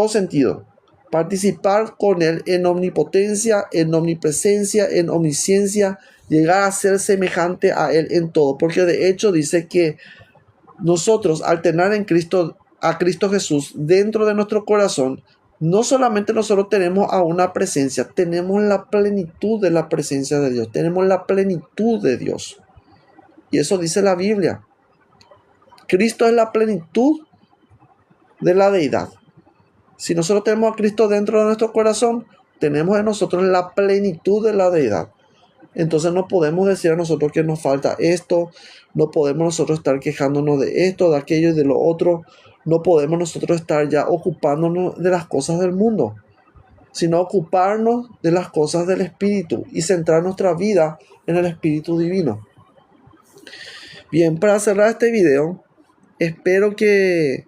sentido. Participar con Él en omnipotencia, en omnipresencia, en omnisciencia, llegar a ser semejante a Él en todo. Porque de hecho dice que nosotros, al tener en Cristo, a Cristo Jesús dentro de nuestro corazón, no solamente nosotros tenemos a una presencia, tenemos la plenitud de la presencia de Dios, tenemos la plenitud de Dios. Y eso dice la Biblia. Cristo es la plenitud de la deidad. Si nosotros tenemos a Cristo dentro de nuestro corazón, tenemos en nosotros la plenitud de la deidad. Entonces no podemos decir a nosotros que nos falta esto, no podemos nosotros estar quejándonos de esto, de aquello y de lo otro. No podemos nosotros estar ya ocupándonos de las cosas del mundo, sino ocuparnos de las cosas del Espíritu y centrar nuestra vida en el Espíritu Divino. Bien, para cerrar este video, espero que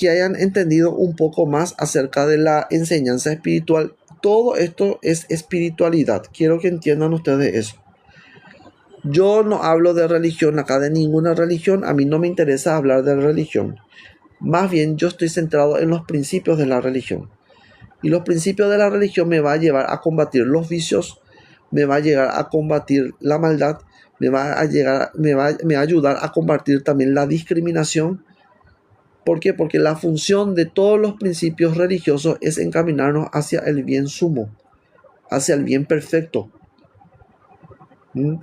hayan entendido un poco más acerca de la enseñanza espiritual. Todo esto es espiritualidad. Quiero que entiendan ustedes eso. Yo no hablo de religión acá, de ninguna religión. A mí no me interesa hablar de religión. Más bien yo estoy centrado en los principios de la religión. Y los principios de la religión me va a llevar a combatir los vicios, me va a llegar a combatir la maldad, me va a ayudar a combatir también la discriminación. ¿Por qué? Porque la función de todos los principios religiosos es encaminarnos hacia el bien sumo, hacia el bien perfecto,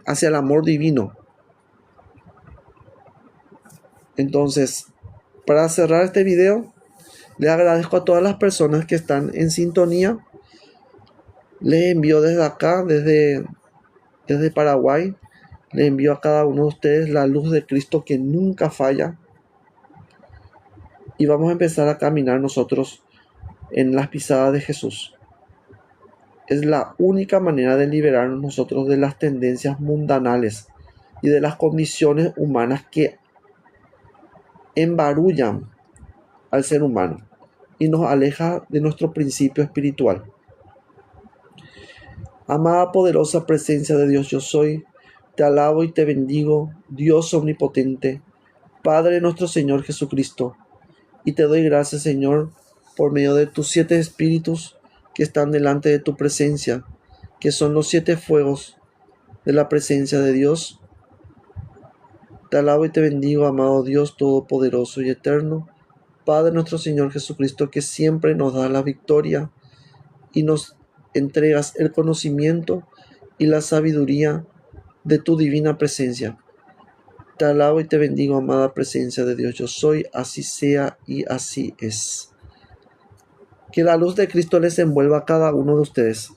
hacia el amor divino. Entonces, para cerrar este video, le agradezco a todas las personas que están en sintonía. Les envío desde acá, desde Paraguay, les envío a cada uno de ustedes la luz de Cristo que nunca falla. Y vamos a empezar a caminar nosotros en las pisadas de Jesús. Es la única manera de liberarnos nosotros de las tendencias mundanales y de las condiciones humanas que embarullan al ser humano y nos aleja de nuestro principio espiritual. Amada poderosa presencia de Dios, yo soy, te alabo y te bendigo, Dios omnipotente, Padre nuestro Señor Jesucristo, y te doy gracias, Señor, por medio de tus 7 espíritus que están delante de tu presencia, que son los 7 fuegos de la presencia de Dios. Te alabo y te bendigo, amado Dios todopoderoso y eterno, Padre nuestro Señor Jesucristo, que siempre nos da la victoria y nos entregas el conocimiento y la sabiduría de tu divina presencia. Te alabo y te bendigo, amada presencia de Dios. Yo soy, así sea y así es. Que la luz de Cristo les envuelva a cada uno de ustedes.